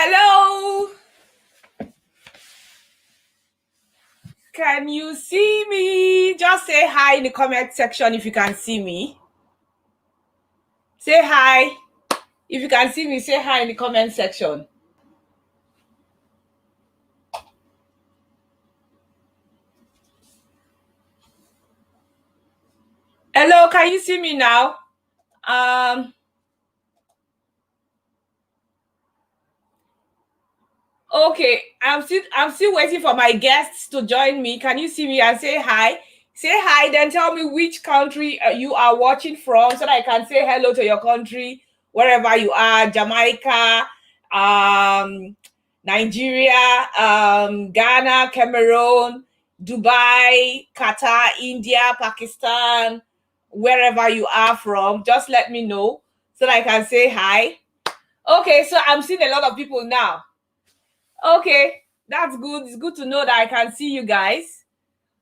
Hello, can you see me? Just say hi in the comment section if you can see me. Say hi. If you can see me, say hi in the comment section. Hello, can you see me now? Okay, I'm still waiting for my guests to join me. Can you see me and say hi? Say hi, then tell me which country you are watching from so that I can say hello to your country wherever you are. Jamaica, Nigeria, Ghana, Cameroon, Dubai, Qatar, India, Pakistan, wherever you are from. Just let me know so that I can say hi. Okay, so I'm seeing a lot of people now. Okay, that's good. It's good to know that I can see you guys.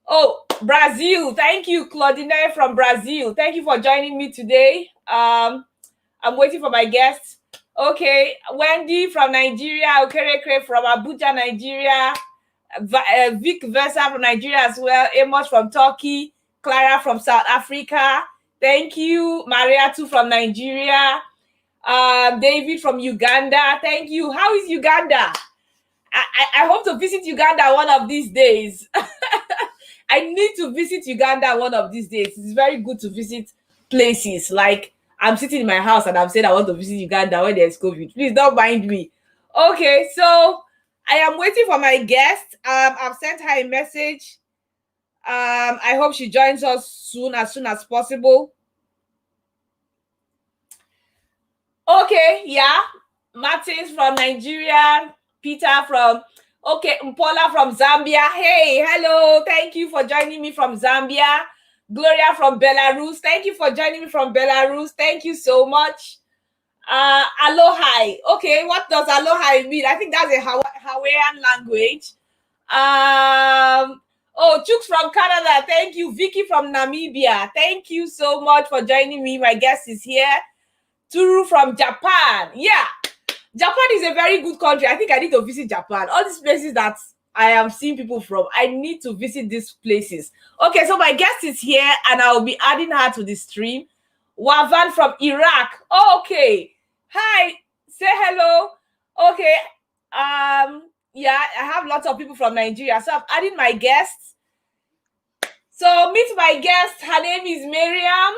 Oh, Brazil. Thank you, Claudine from Brazil. Thank you for joining me today. I'm waiting for my guests. Okay, Wendy from Nigeria, Okereke from Abuja, Nigeria, Vic Versa from Nigeria as well, Amos from Turkey, Clara from South Africa. Thank you, Maria too from Nigeria, David from Uganda. Thank you. How is Uganda? I hope to visit Uganda one of these days. I need to visit Uganda one of these days. It's very good to visit places. Like I'm sitting in my house and I'm saying I want to visit Uganda when there's COVID. Please don't mind me. Okay, so I am waiting for my guest. I've sent her a message. I hope she joins us soon as possible. Okay, yeah. Martins from Nigeria, Peter from Mpola from Zambia. Hey, hello. Thank you for joining me from Zambia. Gloria from Belarus. Thank you for joining me from Belarus. Thank you so much. Aloha. Okay, what does aloha mean? I think that's a Hawaiian language. Chooks from Canada. Thank you. Vicky from Namibia. Thank you so much for joining me. My guest is here. Turu from Japan. Yeah. Japan is a very good country. I think I need to visit Japan. All these places that I am seeing people from, I need to visit these places. Okay, so my guest is here and I'll be adding her to the stream. Wavan from Iraq. Oh, okay. Hi. Say hello. Okay. Yeah, I have lots of people from Nigeria. So I'm adding my guests. So meet my guest. Her name is Miriam.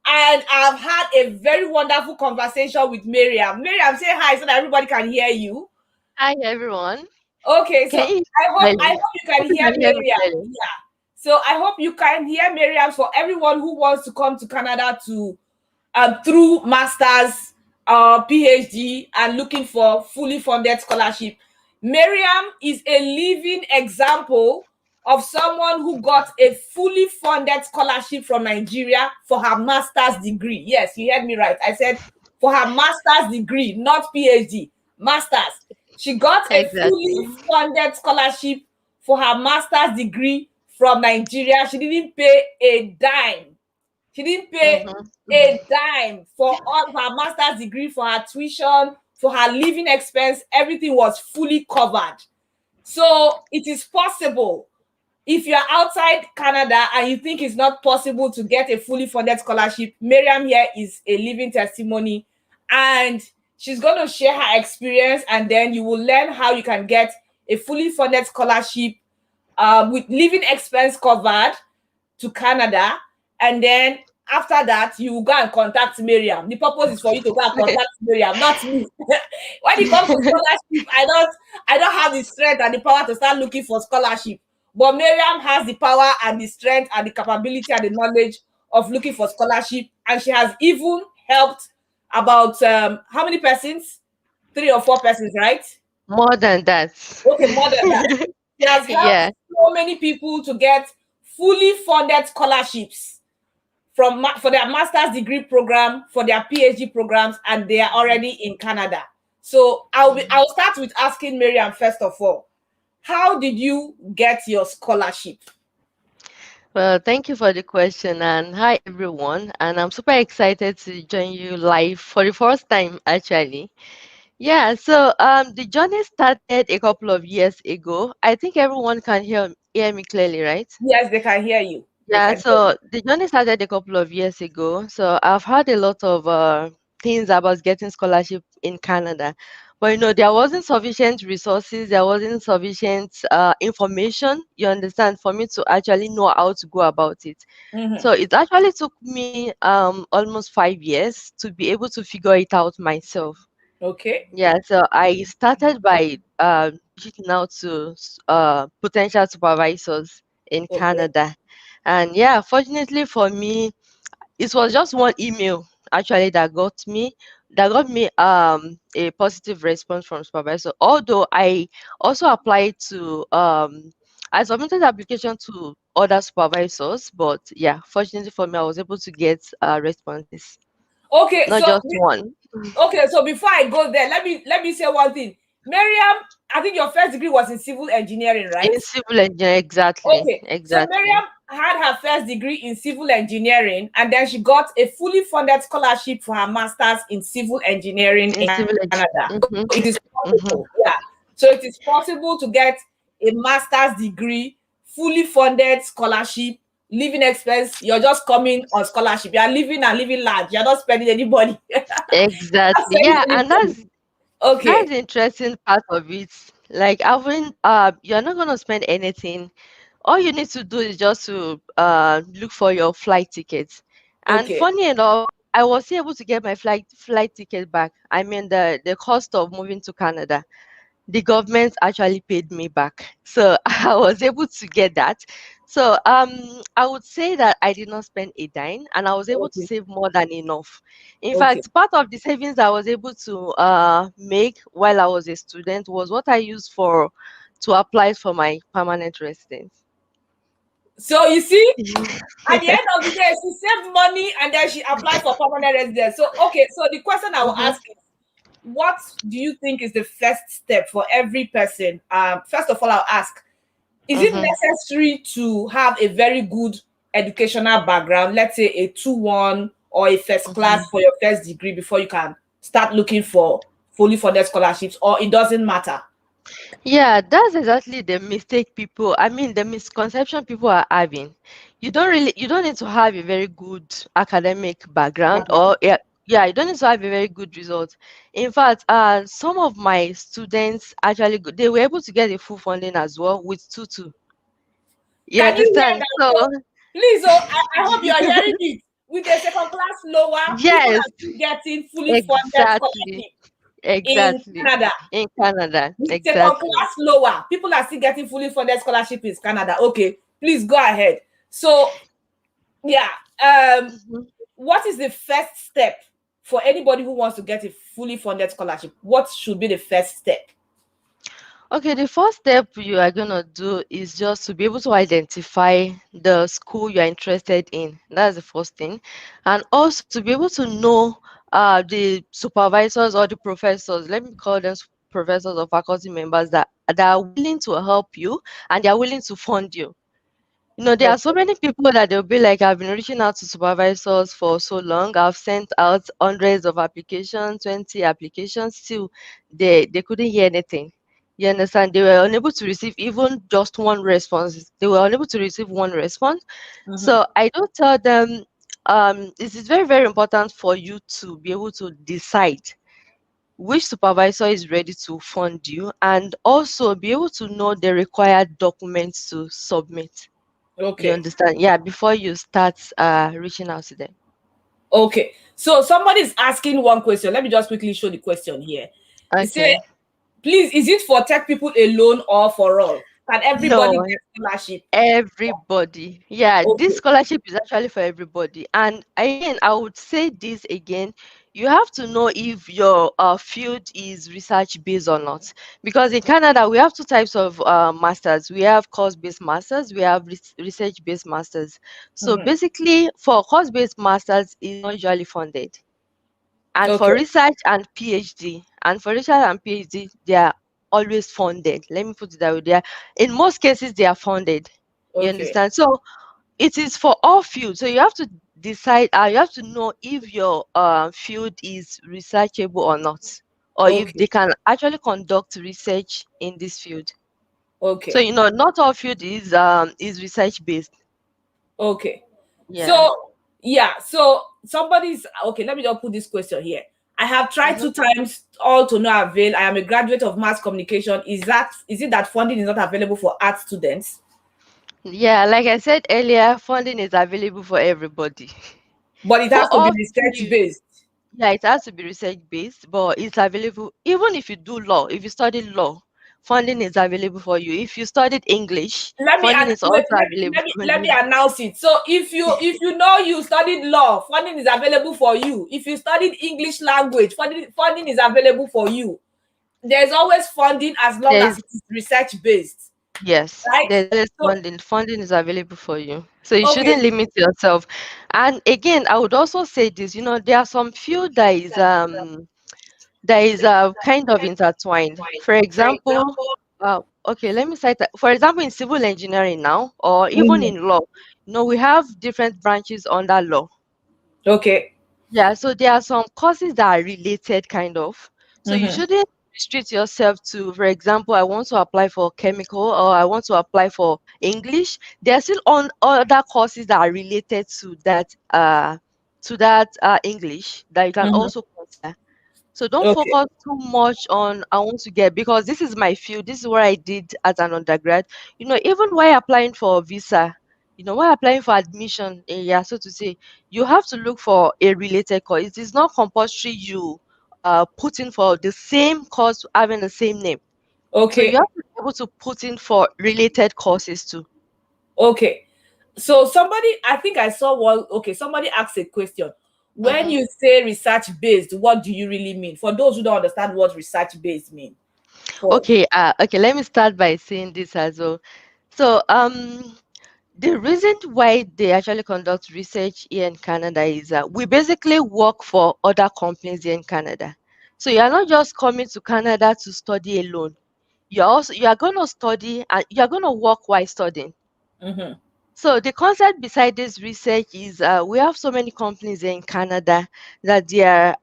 And I've had a very wonderful conversation with Miriam. Miriam, say hi so that everybody can hear you. Hi everyone. Okay, so Can you I hope you can hear hear me Miriam. clearly? Yeah. So I hope you can hear Miriam for everyone who wants to come to Canada to through masters, PhD, and looking for fully funded scholarship. Miriam is a living example of someone who got a fully funded scholarship from Nigeria for her master's degree. Yes, you heard me right. I said for her master's degree, not PhD, master's. She got a fully Exactly. funded scholarship for her master's degree from Nigeria. She didn't pay a dime. She didn't pay a dime for all her master's degree, for her tuition, for her living expense. Everything was fully covered. So it is possible. If you're outside Canada and you think it's not possible to get a fully funded scholarship, Miriam here is a living testimony. And she's going to share her experience, and then you will learn how you can get a fully funded scholarship with living expense covered to Canada. And then after that, you will go and contact Miriam. The purpose is for you to go and contact Miriam, not me. When it comes to scholarship, I don't have the strength and the power to start looking for scholarship. But Miriam has the power and the strength and the capability and the knowledge of looking for scholarship. And she has even helped about how many persons? 3 or 4 persons, right? More than that. Okay, more than that. She has helped Yeah. so many people to get fully funded scholarships for their master's degree program, for their PhD programs, and they are already in Canada. So I'll start with asking Miriam first of all, how did you get your scholarship? Well, thank you for the question and hi everyone. And I'm super excited to join you live for the first time actually. Yeah, so the journey started a couple of years ago. I think everyone can hear me clearly, right? Yes, they can hear you. They Yeah, can hear you. so the journey started a couple of years ago. So I've heard a lot of things about getting scholarship in Canada. But there wasn't sufficient resources, there wasn't sufficient information, you understand, for me to actually know how to go about it. Hmm. So it actually took me almost 5 years to be able to figure it out myself. Okay. Yeah, so I started by reaching out to potential supervisors in Okay. Canada. And yeah, fortunately for me, it was just one email actually that got me a positive response from supervisor. Although I also applied to I submitted application to other supervisors, but yeah, fortunately for me, I was able to get responses, Okay. not just one. Okay. So before I go there, let me say one thing. Miriam, I think your first degree was in civil engineering, right? In civil engineering, exactly, Okay. So exactly. Miriam had her first degree in civil engineering, and then she got a fully funded scholarship for her master's in civil engineering In in civil Canada. engineering. So it is Mm-hmm. possible. Yeah. So it is possible to get a master's degree, fully funded scholarship, living expense. You're just coming on scholarship. You are living and living large. You're not spending anybody. Not Exactly. spending Yeah, and anybody. that's Okay. the interesting part of it. Like having you're not gonna spend anything. All you need to do is just to look for your flight tickets. And Okay. funny enough, I was able to get my flight ticket back. I mean the cost of moving to Canada, the government actually paid me back. So I was able to get that. So I would say that I did not spend a dime and I was able to Okay. save more than enough. In Okay. fact, part of the savings I was able to make while I was a student was what I used for to apply for my permanent residence. So you see, at the end of the day, she saved money and then she applied for permanent residence. So, okay, so the question I will Mhm, ask is, what do you think is the first step for every person? First of all, I'll ask, is it mhm, necessary to have a very good educational background, let's say a 2-1 or a first class mhm. for your first degree before you can start looking for fully funded scholarships, or it doesn't matter? Yeah, that's exactly the mistake people, I mean, the misconception people are having. You don't need to have a very good academic background or, yeah, you don't need to have a very good result. In fact, some of my students actually, they were able to get a full funding as well with tutu. You Can you hear understand? that? So, So please, oh, I hope you are hearing it. With a second class lower, people yes, are still getting fully funded exactly, scholarship in exactly. Canada. In Canada, With second exactly. class lower, people are still getting fully funded scholarship in Canada. Okay, please go ahead. So yeah, Mhm. what is the first step for anybody who wants to get a fully funded scholarship? What should be the first step? Okay, the first step you are gonna do is just to be able to identify the school you are interested in. That's the first thing. And also to be able to know the supervisors or the professors, let me call them professors or faculty members that are willing to help you and they are willing to fund you. There are so Okay. many people that they'll be like, I've been reaching out to supervisors for so long. I've sent out hundreds of applications, 20 applications, still they couldn't hear anything. You understand? They were unable to receive even just one response. They were unable to receive one response. Mhm. So I don't tell them it is very, very important for you to be able to decide which supervisor is ready to fund you and also be able to know the required documents to submit. You Okay. understand? Yeah, before you start reaching out to them. Okay. So somebody is asking one question. Let me just quickly show the question here. It said, Okay. please, is it for tech people alone or for all? Can everybody No, get scholarship? everybody. Yeah, this Okay. scholarship is actually for everybody. And again, I would say this again. You have to know if your field is research based or not. Because in Canada, we have two types of masters. We have course based masters, we have research based masters. So Mhm. basically, for course based masters, is not usually funded. And for Okay. research and PhD, they are always funded. Let me put it that way. They are, in most cases, they are funded. You Okay. understand? So it is for all fields. So you have to decide. You have to know if your field is researchable or not. or if Okay. they can actually conduct research in this field. So Okay. not all field is research based. Okay. Yeah. So yeah, so somebody's okay. Let me just put this question here. I have tried Mhm. 2 times, all to no avail. I am a graduate of mass communication. Is it that funding is not available for art students? Yeah, like I said earlier, funding is available for everybody. But it For has to be all research fields, based. yeah, it has to be research based, but it's available even if you do law. If you study law, funding is available for you. If you studied English, Let me funding and is wait, also available for let me you. announce it. So if you know you studied law, funding is available for you. If you studied English language, funding is available for you. There's always funding as long as There's it is research based, Yes, right? there's always So funding. Funding is available for you. So you okay. shouldn't limit yourself. And again, I would also say this, there are some field that is kind of intertwined. For example, okay, let me cite that. For example, in civil engineering now, or even Mhm. in law, we have different branches under law. Okay. Yeah, so there are some courses that are related, kind of. So you Mhm. shouldn't restrict yourself to, for example, I want to apply for chemical or I want to apply for English. There are still on other courses that are related to that English that you can Mhm. also consider. So don't Okay. focus too much on I want to get, because this is my field, this is what I did as an undergrad. Even while applying for a visa, while applying for admission, yeah, so to say, you have to look for a related course. It is not compulsory you put in for the same course having the same name. So you Okay. have to be able to put in for related courses too. Okay. So somebody, I think I saw one. Okay, somebody asked a question. When Mhm. you say research based, what do you really mean? For those who don't understand what research based mean. For Okay, let me start by saying this as well. So the reason why they actually conduct research here in Canada is that we basically work for other companies here in Canada. So you are not just coming to Canada to study alone. You are going to study and you are going to work while studying. Mhm. So the concept beside this research is we have so many companies in Canada that they are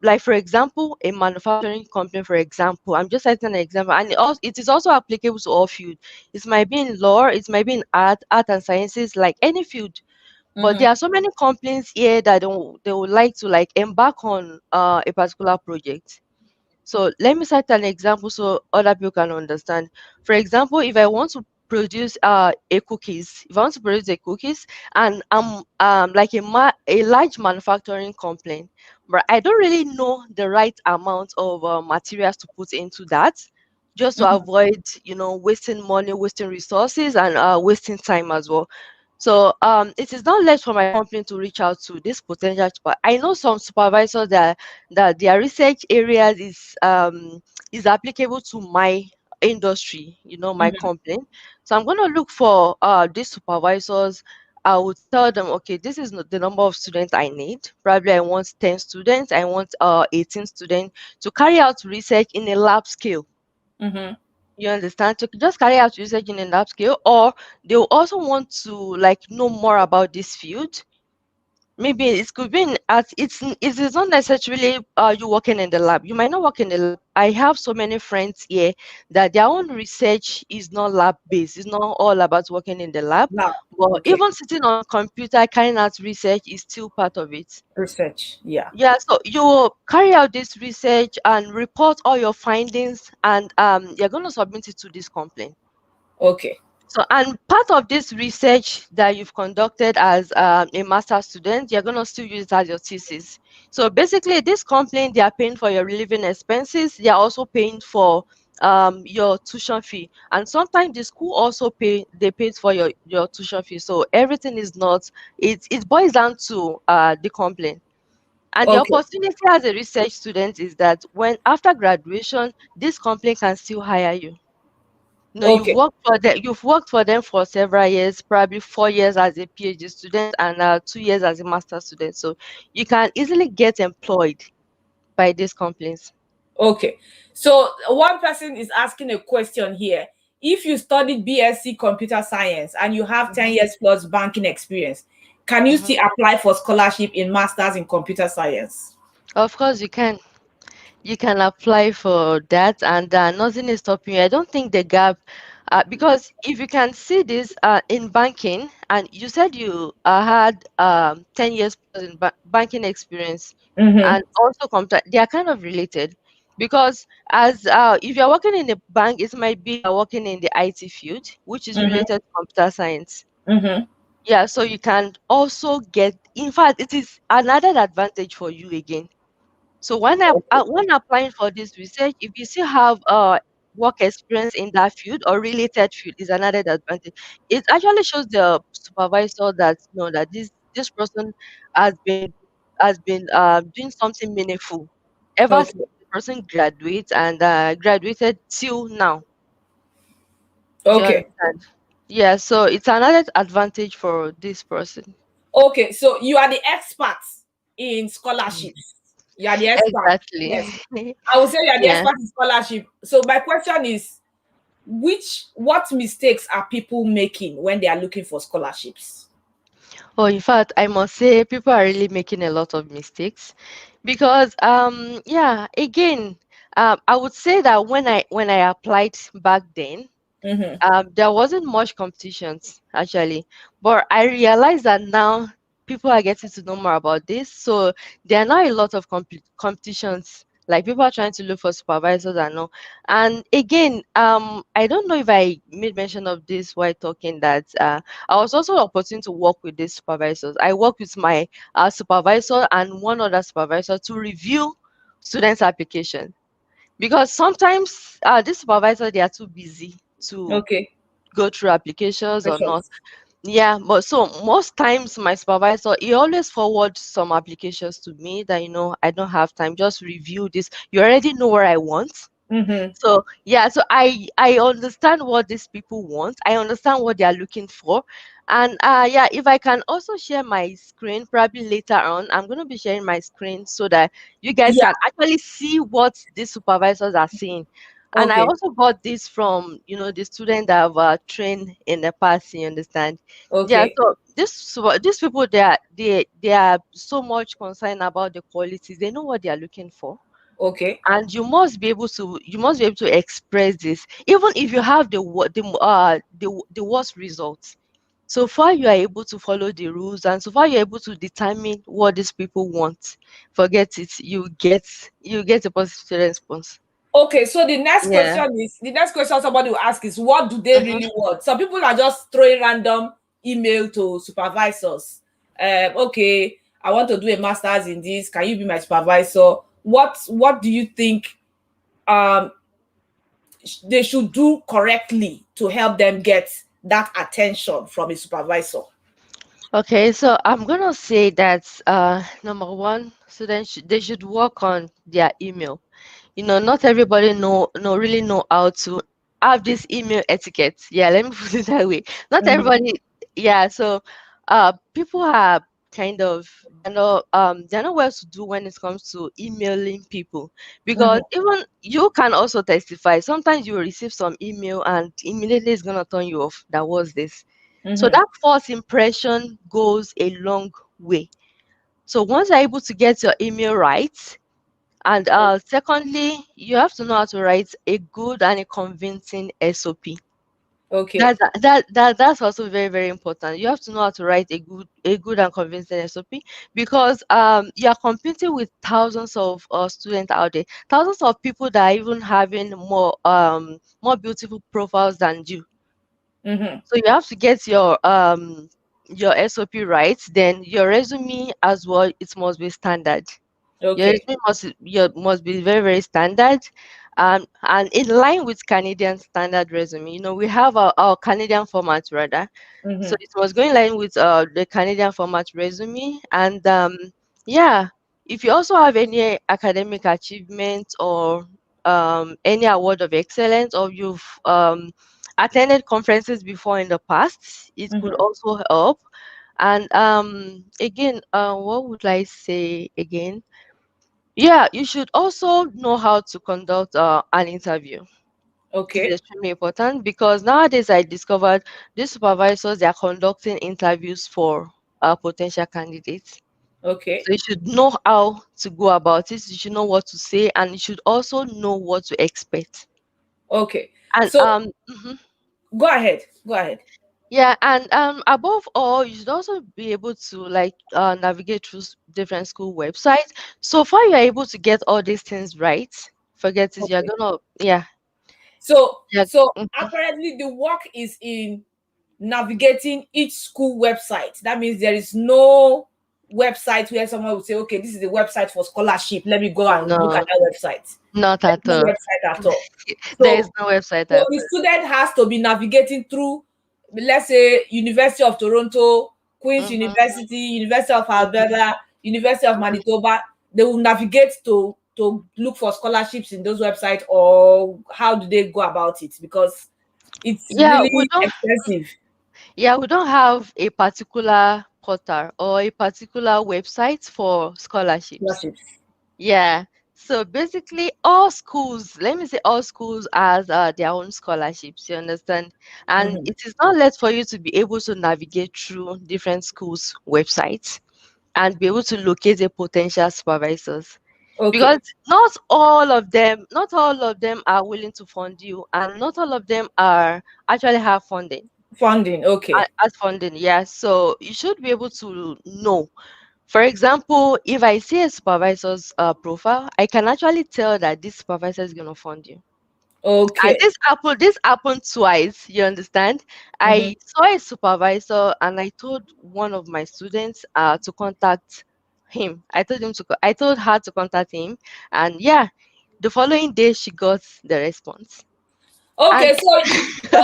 like, for example, a manufacturing company. For example, I'm just citing an example, and it is also applicable to all field. It might be in law, it might be in art and sciences, like any field. But Mhm. there are so many companies here that they would like to like embark on a particular project. So let me cite an example so other people can understand. For example, if I want to produce a cookies, if I want to produce a cookies, and I'm like a large manufacturing company, but I don't really know the right amount of materials to put into that, just to Mhm. avoid wasting money, wasting resources, and wasting time as well. So it is not less for my company to reach out to this potential, but I know some supervisors that their research areas is applicable to my industry, my Mhm. company. So I'm going to look for these supervisors. I would tell them, okay, this is not the number of students I need. Probably I want 10 students, I want 18 students to carry out research in a lab scale. Mhm. You understand? To just carry out research in a lab scale, or they will also want to like know more about this field. Maybe it could be it is not necessarily you working in the lab. You might not work in the lab. I have so many friends here that their own research is not lab based. It's not all about working in the lab. Now, But okay. even sitting on computer carrying out research is still part of it. Research. Yeah. Yeah, so you carry out this research and report all your findings, and you're going to submit it to this complaint. Okay. So, and part of this research that you've conducted as a master student, you're going to still use it as your thesis. So basically, this complaint, they are paying for your living expenses. They are also paying for your tuition fee. And sometimes the school also they pay for your tuition fee. So everything is not, it boils down to the complaint. And the Okay. opportunity as a research student is that when after graduation, this company can still hire you. No, Okay. you've worked for them for several years, probably 4 years as a PhD student and 2 years as a master student. So you can easily get employed by these companies. Okay. So one person is asking a question here. If you studied BSc computer science and you have 10 Mhm, years plus banking experience, can you mhm. still apply for scholarship in masters in computer science? Of course, you can. you can apply for that, and nothing is stopping you. I don't think the gap, because if you can see this in banking, and you said you had 10 years plus in banking experience, Mm-hmm. and also computer, they are kind of related. Because as if you're working in a bank, it might be you're working in the IT field, which is Mm-hmm. related to computer science. Mm-hmm. Yeah, so you can also get, in fact, it is another advantage for you again. So when applying for this research, if you still have work experience in that field or related field, is another advantage. It actually shows the supervisor that that this person has been doing something meaningful ever since Okay. the person graduates and graduated till now. Do you Okay. understand? Yeah, so it's another advantage for this person. Okay. So you are the expert in scholarships. You are the expert. Exactly. Yes. I would say you are the Yeah. expert in scholarship. So my question is, what mistakes are people making when they are looking for scholarships? Oh, in fact, I must say people are really making a lot of mistakes because yeah, again, I would say that when I applied back then, Mm-hmm. there wasn't much competitions actually, but I realized that now people are getting to know more about this. So there are now a lot of competitions. Like people are trying to look for supervisors and all. And again, I don't know if I made mention of this while talking that I was also opportunity to work with these supervisors. I work with my supervisor and one other supervisor to review students' application because sometimes this supervisor they are too busy to Okay. go through applications or not. Questions. Yeah, but so most times my supervisor he always forwards some applications to me that I don't have time. Just review this. You already know what I want. Mm-hmm. So yeah, so I understand what these people want. I understand what they are looking for. And yeah, if I can also share my screen probably later on, I'm gonna be sharing my screen so that you guys Yeah. can actually see what these supervisors are seeing. And I Okay. also got this from the student that I've trained in the past, you understand? Yeah, Okay. so these people they are so much concerned about the qualities. They know what they are looking for, Okay. and you must be able to express this even if you have the worst results. So far you are able to follow the rules, and so far you're able to determine what these people want. Forget it, you get a positive response. Okay, so Yeah. the next question somebody will ask is, what do they Hmm. really want? Some people are just throwing random email to supervisors. Okay, I want to do a master's in this. Can you be my supervisor? What do you think um they should do correctly to help them get that attention from a supervisor? Okay, so I'm gonna say that number one, students they should work on their email. Not everybody really know how to have this email etiquette. Yeah, let me put it that way. Not Mm-hmm. everybody. Yeah, so people are kind of they're not well to do when it comes to emailing people, because Mm-hmm. even you can also testify. Sometimes you will receive some email and immediately it's gonna turn you off. That was this. So Mm-hmm. that first impression goes a long way. So once you're able to get your email right, and secondly, you have to know how to write a good and a convincing SOP. Okay. That's also very, very important. You have to know how to write a good and convincing SOP, because you are competing with thousands of students out there, thousands of people that are even having more beautiful profiles than you. Mm-hmm. So you have to get your SOP right. Then your resume as well, it must be standard. Your Okay. resume must be very, very standard, and in line with Canadian standard resume. We have our Canadian format rather, so Mm-hmm. it must go in line with the Canadian format resume. And yeah, if you also have any academic achievement or any award of excellence, or you've attended conferences before in the past, it could Mm-hmm. also help. And again, what would I say again? Yeah, you should also know how to conduct an interview. It's Okay. extremely important, because nowadays I discovered these supervisors they are conducting interviews for potential candidates. Okay. So you should know how to go about it. You should know what to say, and you should also know what to expect. Okay. And So go ahead. Go ahead. yeah, and above all, you should also be able to like navigate through different school websites. So far, you're able to get all these things right. Forget it. You're Okay. gonna yeah So yeah. apparently the work is in navigating each school website. That means there is no website where someone would say, okay, this is the website for scholarship. Let me go and look at No, that website. not There's at no all. website at all. There is So, no website so at the all. student has to be navigating through, let's say, University of Toronto, Queen's Mm-hmm. University, University of Mm-hmm. Alberta, University of Manitoba. They will navigate to look for scholarships in those websites, or how do they go about it? Because it's Yeah, we really don't. expensive. Yeah, we don't have a particular portal or a particular website for scholarships. Scholarships. Yeah. So basically, all schools, let me say all schools has their own scholarships, you understand? And Mhm. it is not less for you to be able to navigate through different schools' websites and be able to locate the potential supervisors. Okay. Because not all of them are willing to fund you, and not all of them are actually have funding Funding. Okay. as funding. Yeah. So you should be able to know. For example, if I see a supervisor's profile, I can actually tell that this supervisor is going to fund you. And Okay. this happened twice. You understand? Mhm. I saw a supervisor, and I told one of my students to contact him. I told her to contact him, and yeah, the following day she got the response. And Okay. So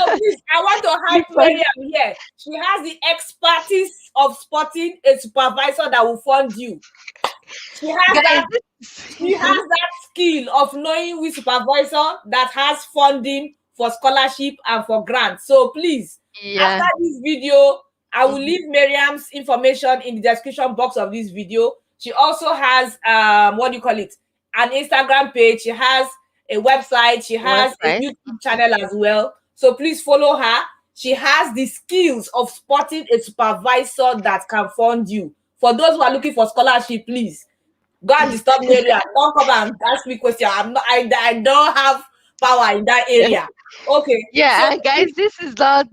please, I want to hype Miriam here. She has the expertise of spotting a supervisor that will fund you. She has guys, that She has that skill of knowing which supervisor that has funding for scholarship and for grants. So please, after yeah. this video, I will Mhm. leave Miriam's information in the description box of this video. She also has what do you call it? An Instagram page. She has a website. She has a Website. YouTube channel as well. So please follow her. She has the skills of spotting a supervisor that can fund you. For those who are looking for scholarship, please go and disturb me area. Don't come and ask me question. I don't have power in that area. Okay. So Yeah, and guys, this is not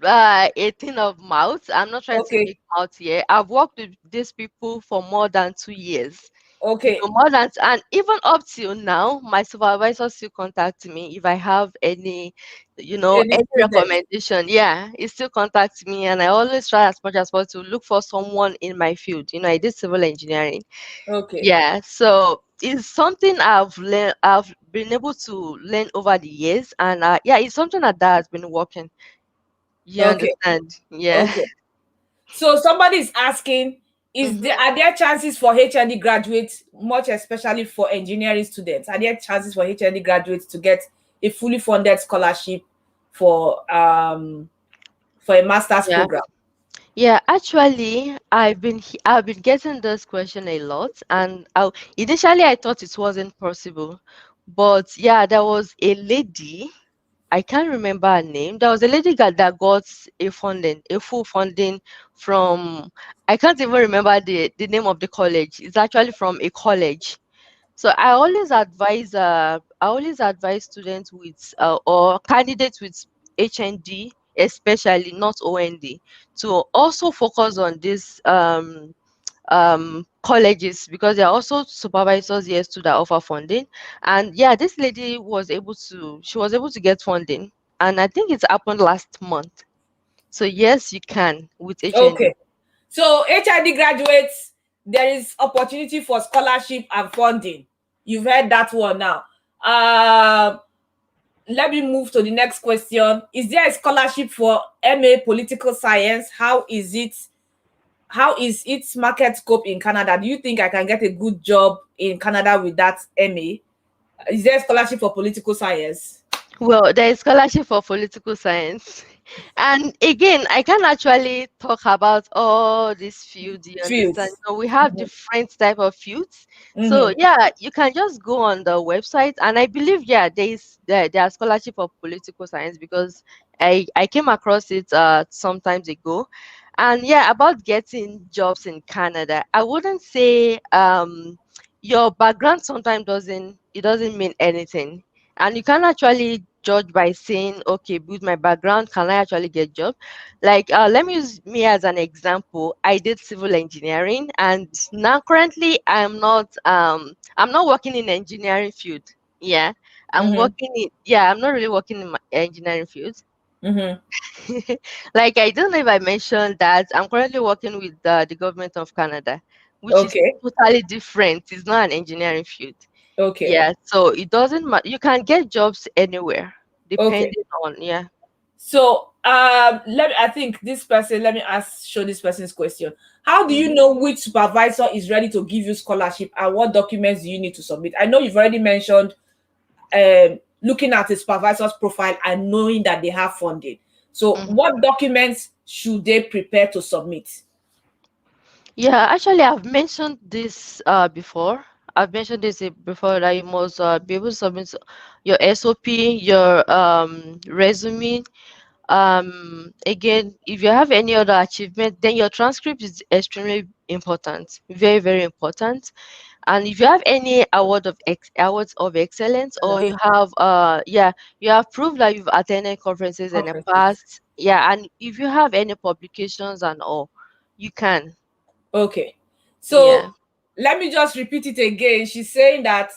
a thing of mouth. I'm not trying to okay, make mouth here. I've worked with these people for more than 2 years. okay. More than, and even up till now, my supervisor still contacts me if I have Any any student. recommendation. Yeah, he still contacts me, and I always try as much as possible to look for someone in my field. I did civil engineering. Okay. Yeah, so it's something I've been able to learn over the years, and yeah, it's something that has been working. You Okay. understand? Yeah. Okay. So somebody is asking, are there chances for HND graduates, much especially for engineering students? Are there chances for HND graduates to get a fully funded scholarship for a master's Yeah. program? Yeah, actually, I've been getting this question a lot, and initially I thought it wasn't possible, but yeah, there was a lady. I can't remember her name. There was a lady that got a full funding from. I can't even remember the name of the college. It's actually from a college. So I always advise students with or candidates with HND, especially not OND, to also focus on these colleges, because there are also supervisors here too that offer funding. And yeah, this lady was able to get funding, and I think it's happened last month. So yes, you can with HND. Okay. So HID graduates, there is opportunity for scholarship and funding. You've heard that one now. Let me move to the next question. Is there a scholarship for MA Political Science? How is its market scope in Canada? Do you think I can get a good job in Canada with that MA? Is there a scholarship for political science? Well, there is scholarship for political science. And again, I can actually talk about all these fields, you understand? Fields. We have Mm-hmm. different type of fields. So Mm-hmm. yeah, you can just go on the website, and I believe yeah, there are scholarship for political science, because I came across it sometimes ago. And yeah, about getting jobs in Canada, I wouldn't say your background sometimes doesn't mean anything. And you can actually judge by saying, okay, with my background, can I actually get job? Like let me use me as an example. I did civil engineering, and now currently I'm not working in engineering field. Yeah. Mm-hmm. I'm not really working in my engineering field. Mm-hmm. Like, I don't know if I mentioned that I'm currently working with the government of Canada, which is Okay. totally different. It's not an engineering field. Okay. Yeah, so it doesn't matter. You can get jobs anywhere, Okay. depending on, yeah. So let me, I think this person, let me ask show this person's question. How do you Mhm. know which supervisor is ready to give you scholarship and what documents do you need to submit? I know you've already mentioned looking at a supervisor's profile and knowing that they have funding. So Mhm. what documents should they prepare to submit? Yeah, actually, I've mentioned this before. I've mentioned this before that you must be able to submit your SOP, your resume. Again, if you have any other achievement, then your transcript is extremely important, very, very important. And if you have any awards of excellence, or you have you have proved that you've attended conferences in the Conferences. past, yeah, and if you have any publications and all, you can. Okay. So Yeah. let me just repeat it again. She's saying that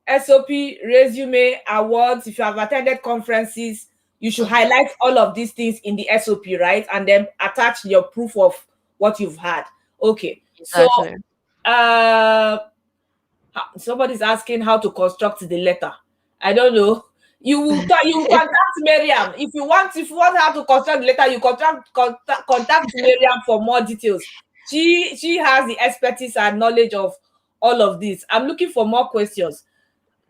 SOP, resume, awards, if you have attended conferences, you should Mhm. highlight all of these things in the SOP, right? And then attach your proof of what you've had. Okay. So Exactly. uh somebody's asking how to construct the letter. I don't know. You contact Miriam if you want her to construct the letter. You contact Miriam for more details. She has the expertise and knowledge of all of this. I'm looking for more questions.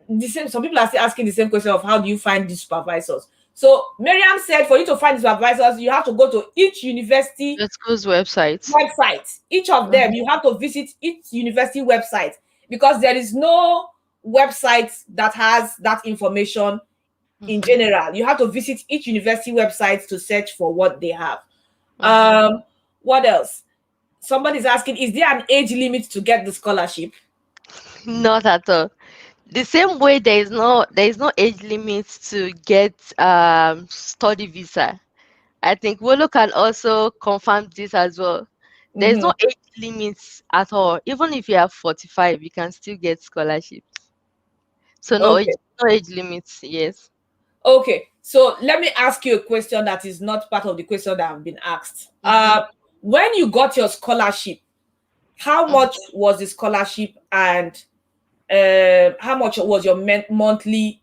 The same. Some people are still asking the same question of how do you find these supervisors. So Miriam said for you to find the supervisors, you have to go to each university The school's website. websites. Each of them, Mhm. you have to visit each university website because there is no website that has that information in Mhm. general. You have to visit each university website to search for what they have. Mhm. Um, what else? Somebody's asking, is there an age limit to get the scholarship? Not at all. The same way there is no age limit to get study visa. I think Wolo can also confirm this as well. There's Mm-hmm. no age limits at all. Even if you are 45, you can still get scholarships. So Okay. no age limits. Yes. Okay. So let me ask you a question that is not part of the question that have been asked. Mm-hmm. When you got your scholarship, how Mm-hmm. much was the scholarship and how much was your monthly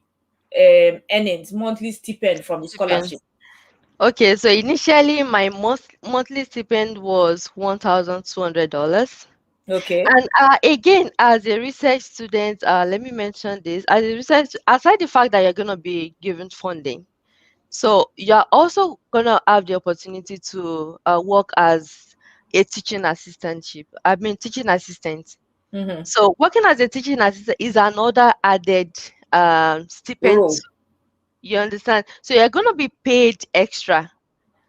earnings, monthly stipend from the scholarship? Stipends. Okay, so initially my monthly stipend was $1,200. Okay. And again, as a research student, let me mention this. As a research, aside the fact that you're going to be given funding, so you're also going to have the opportunity to work as a teaching assistant. Mm-hmm. So working as a teaching assistant is another added stipend. Roll. You understand? So you're going to be paid extra.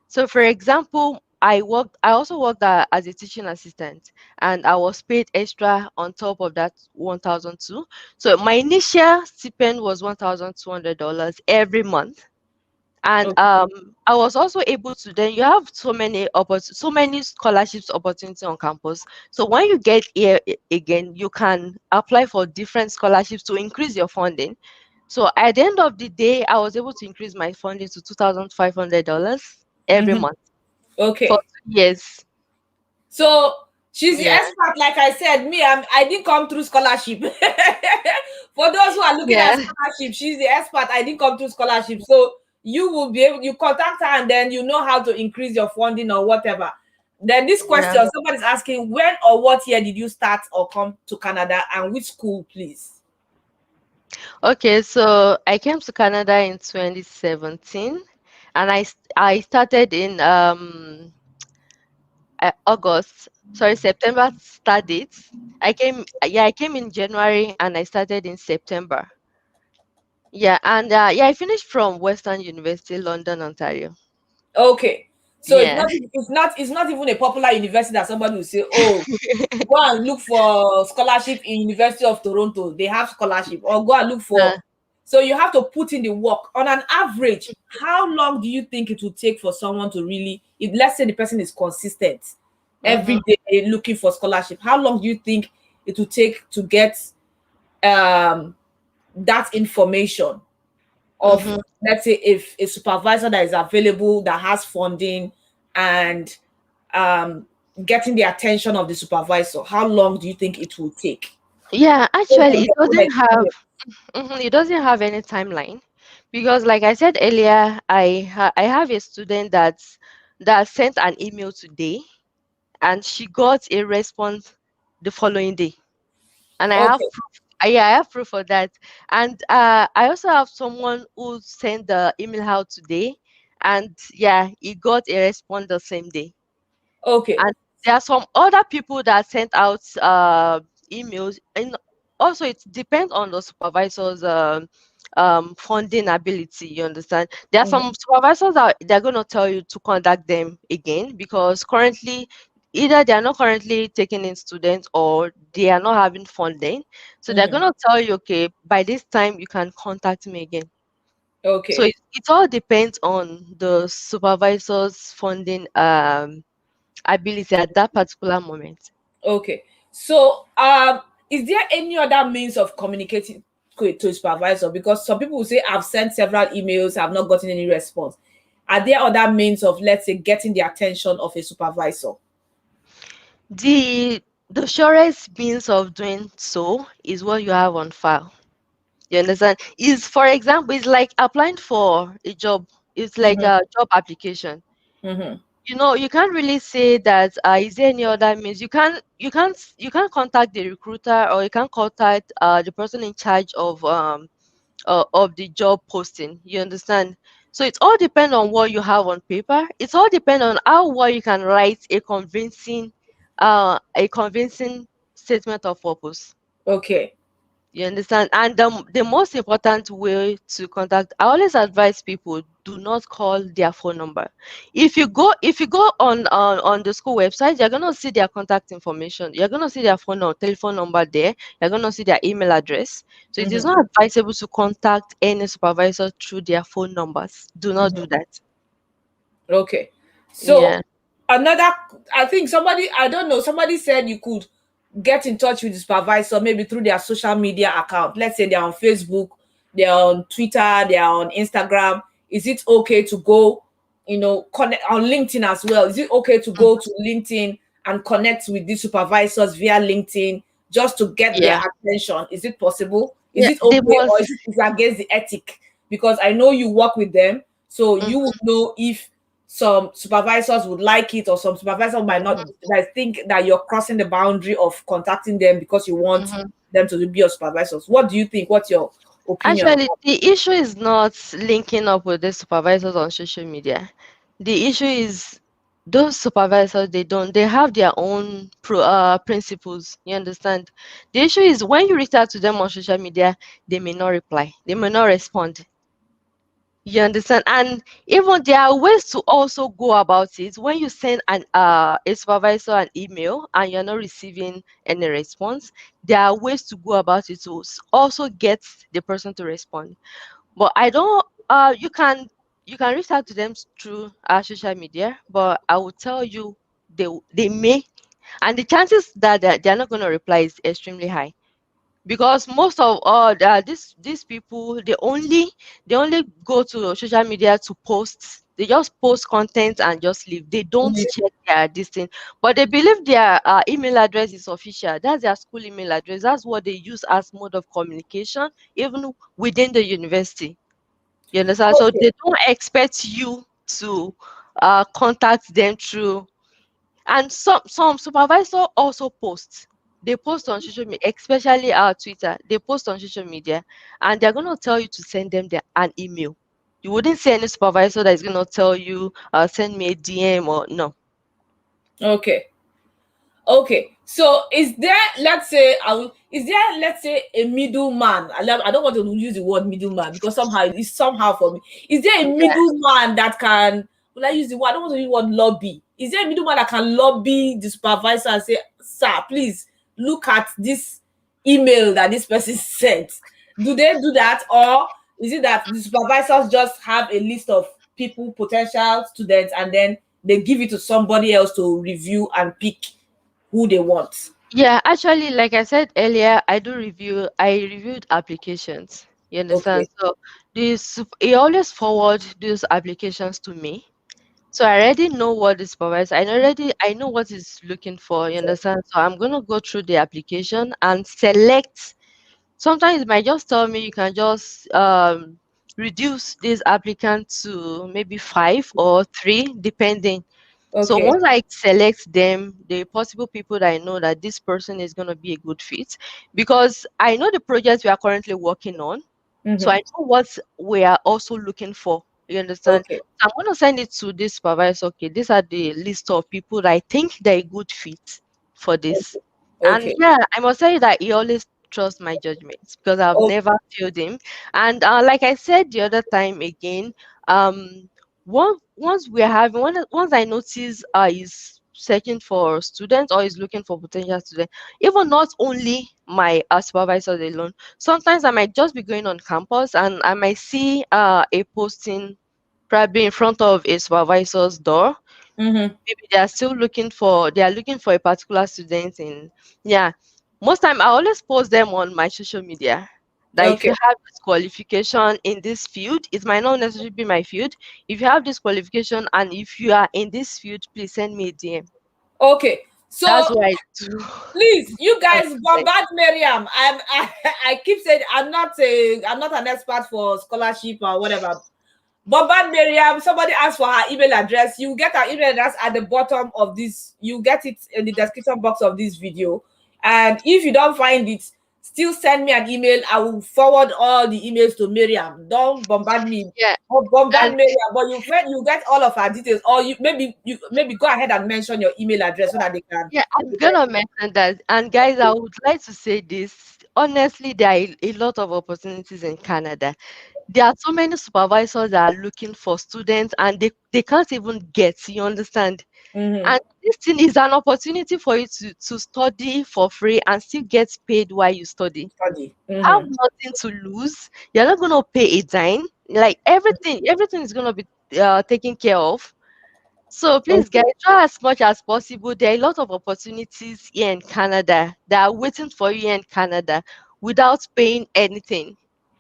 So, for example, I also worked as a teaching assistant, and I was paid extra on top of that 1,002. So my initial stipend was $1,200 every month. And Okay. I was also able to, then you have so many scholarships opportunity on campus. So when you get here again, you can apply for different scholarships to increase your funding. So at the end of the day, I was able to increase my funding to $2,500 every Mm-hmm. month for Okay. 2 years. So she's the Yeah. expert, like I said. I didn't come through scholarship. For those who are looking at Yeah. scholarship, she's the expert. I didn't come through scholarship. So you will be able, you contact her and then you know how to increase your funding or whatever. Then this Yeah. question, somebody's asking, when or what year did you start or come to Canada and which school, please? Okay, so I came to Canada in 2017, and I started in September start dates. I came in January and I started in September. Yeah, and I finished from Western University, London, Ontario. Okay. So Yeah. it's not even a popular university that somebody will say, oh, go and look for scholarship in University of Toronto. They have scholarship, or go and look Uh, for. So you have to put in the work. On an average, how long do you think it will take for someone to really, if let's say the person is consistent mm-hmm, every day looking for scholarship, how long do you think it will take to get um that information of, mm-hmm. let's say, if a supervisor that is available that has funding, and um getting the attention of the supervisor, how long do you think it will take? Yeah, Based actually, on it your own doesn't have. experience. It doesn't have any timeline because, like I said earlier, I have a student that sent an email today and she got a response the following day, and I have Okay. proof. Yeah, I have proof of that. And I also have someone who sent the email out today, and yeah, he got a response the same day. Okay. And there are some other people that sent out emails, and also it depends on the supervisor's funding ability. You understand? There are Mhm. some supervisors that they're going to tell you to contact them again because currently either they are not currently taking in students or they are not having funding, so they're going Mhm. to tell you, okay, by this time you can contact me again. So Okay. it all depends on the supervisor's funding ability at that particular moment. Okay. So is there any other means of communicating to a supervisor? Because some people will say, I've sent several emails, I've not gotten any response. Are there other means of, let's say, getting the attention of a supervisor? The surest means of doing so is what you have on file. You understand? Is for example, it's like applying for a job. It's like Mm-hmm. a job application. Mm-hmm. You can't really say that is there any other means. You can't contact the recruiter or you can't contact the person in charge of the job posting. You understand? So it all depends on what you have on paper. It's all depends on how well you can write a convincing statement of purpose. Okay. You understand? And the most important way to contact, I always advise people, do not call their phone number. If you go on the school website, you're gonna see their contact information. You're gonna see their phone or telephone number there. You're gonna see their email address. So it is Mm-hmm. not advisable to contact any supervisor through their phone numbers. Do not do Mm-hmm. that. Okay. So Yeah. another, I think somebody, I don't know, somebody said you could get in touch with the supervisor maybe through their social media account. Let's say they're on Facebook, they're on Twitter, they're on Instagram. Is it okay to go, connect on LinkedIn as well? Is it okay to go Mhm. to LinkedIn and connect with these supervisors via LinkedIn just to get their Yeah. attention? Is it possible? Is Yeah. it They okay, or must. is it against the ethic? Because I know you work with them, so you Mhm, would know if some supervisors would like it, or some supervisors might not, mhm, that think that you're crossing the boundary of contacting them because you want mhm. them to be your supervisors. What do you think? What's your opinion? Actually, the issue is not linking up with the supervisors on social media. The issue is those supervisors, they have their own principles. You understand? The issue is when you reach out to them on social media, they may not reply, they may not respond. You understand? And even there are ways to also go about it. When you send a supervisor an email and you're not receiving any response, there are ways to go about it to also get the person to respond. But I don't. You can reach out to them through social media, but I will tell you they may, and the chances that they're not going to reply is extremely high because most of all these people they only go to social media to post. They just post content and just leave. They don't check their this thing, but they believe their email address is official. That's their school email address. That's what they use as mode of communication even within the university. You understand? So Okay. they don't expect you to contact them through. And some supervisor also post. They post on social media, especially our Twitter. They post on social media, and they're gonna tell you to send them an email. You wouldn't see any supervisor that is gonna tell you, send me a DM or no. Okay. Okay. So is there, let's say, a middleman? I don't want to use the word middleman because somehow it's somehow for me. Is there a Yeah. middleman that can will I use the word? I don't want to use the word lobby. Is there a middleman that can lobby the supervisor and say, sir, please look at this email that this person sent? Do they do that? Or is it that the supervisors just have a list of people, potential students, and then they give it to somebody else to review and pick who they want? Yeah, actually, like I said earlier, I reviewed applications. You understand? Okay. So he always forward these applications to me. So I already know what the supervisor, I know what he's looking for. You understand? So I'm gonna go through the application and select. Sometimes it might just tell me you can just reduce this applicant to maybe 5 or 3, depending. So Okay. once I select them, the possible people that I know that this person is going to be a good fit, because I know the projects we are currently working on. So I Mm-hmm. know what we are also looking for. You understand? Okay. So I'm going to send it to this supervisor. Okay, these are the list of people that I think they're a good fit for this. And Okay. yeah, I must say that he always trusts my judgments because I've Okay. never failed him. And like I said the other time again, um, once I notice is searching for students or is looking for potential students, even not only my supervisors alone. Sometimes I might just be going on campus and I might see a posting probably in front of a supervisor's door. Mm-hmm. Maybe they are looking for a particular student in, yeah. Most time I always post them on my social media that if you Okay. have this qualification in this field, it might not necessarily be my field. If you have this qualification and if you are in this field, please send me a DM. Okay. That's So what I do. please, you That's guys it. bombard Miriam. I keep saying I'm not an expert for scholarship or whatever. Bombard Miriam. Somebody asked for her email address. You get her email address at the bottom of this. You get it in the description box of this video. And if you don't find it, still send me an email. I will forward all the emails to Miriam. Don't bombard me. Yeah. Or bombard And Miriam, but you get all of her details. Or you maybe go ahead and mention your email address so that they can. yeah, I'm gonna mention that. And guys, I would like to say this. Honestly, there are a lot of opportunities in Canada. There are so many supervisors that are looking for students and they can't even get, you understand? Mm-hmm. And this thing is an opportunity for you to study for free and still get paid while you study. Study. Have Mm-hmm. nothing to lose. You're not gonna pay a dime. Like everything is gonna be taken care of. So please, guys, Okay. try as much as possible. There are a lot of opportunities here in Canada that are waiting for you here in Canada without paying anything.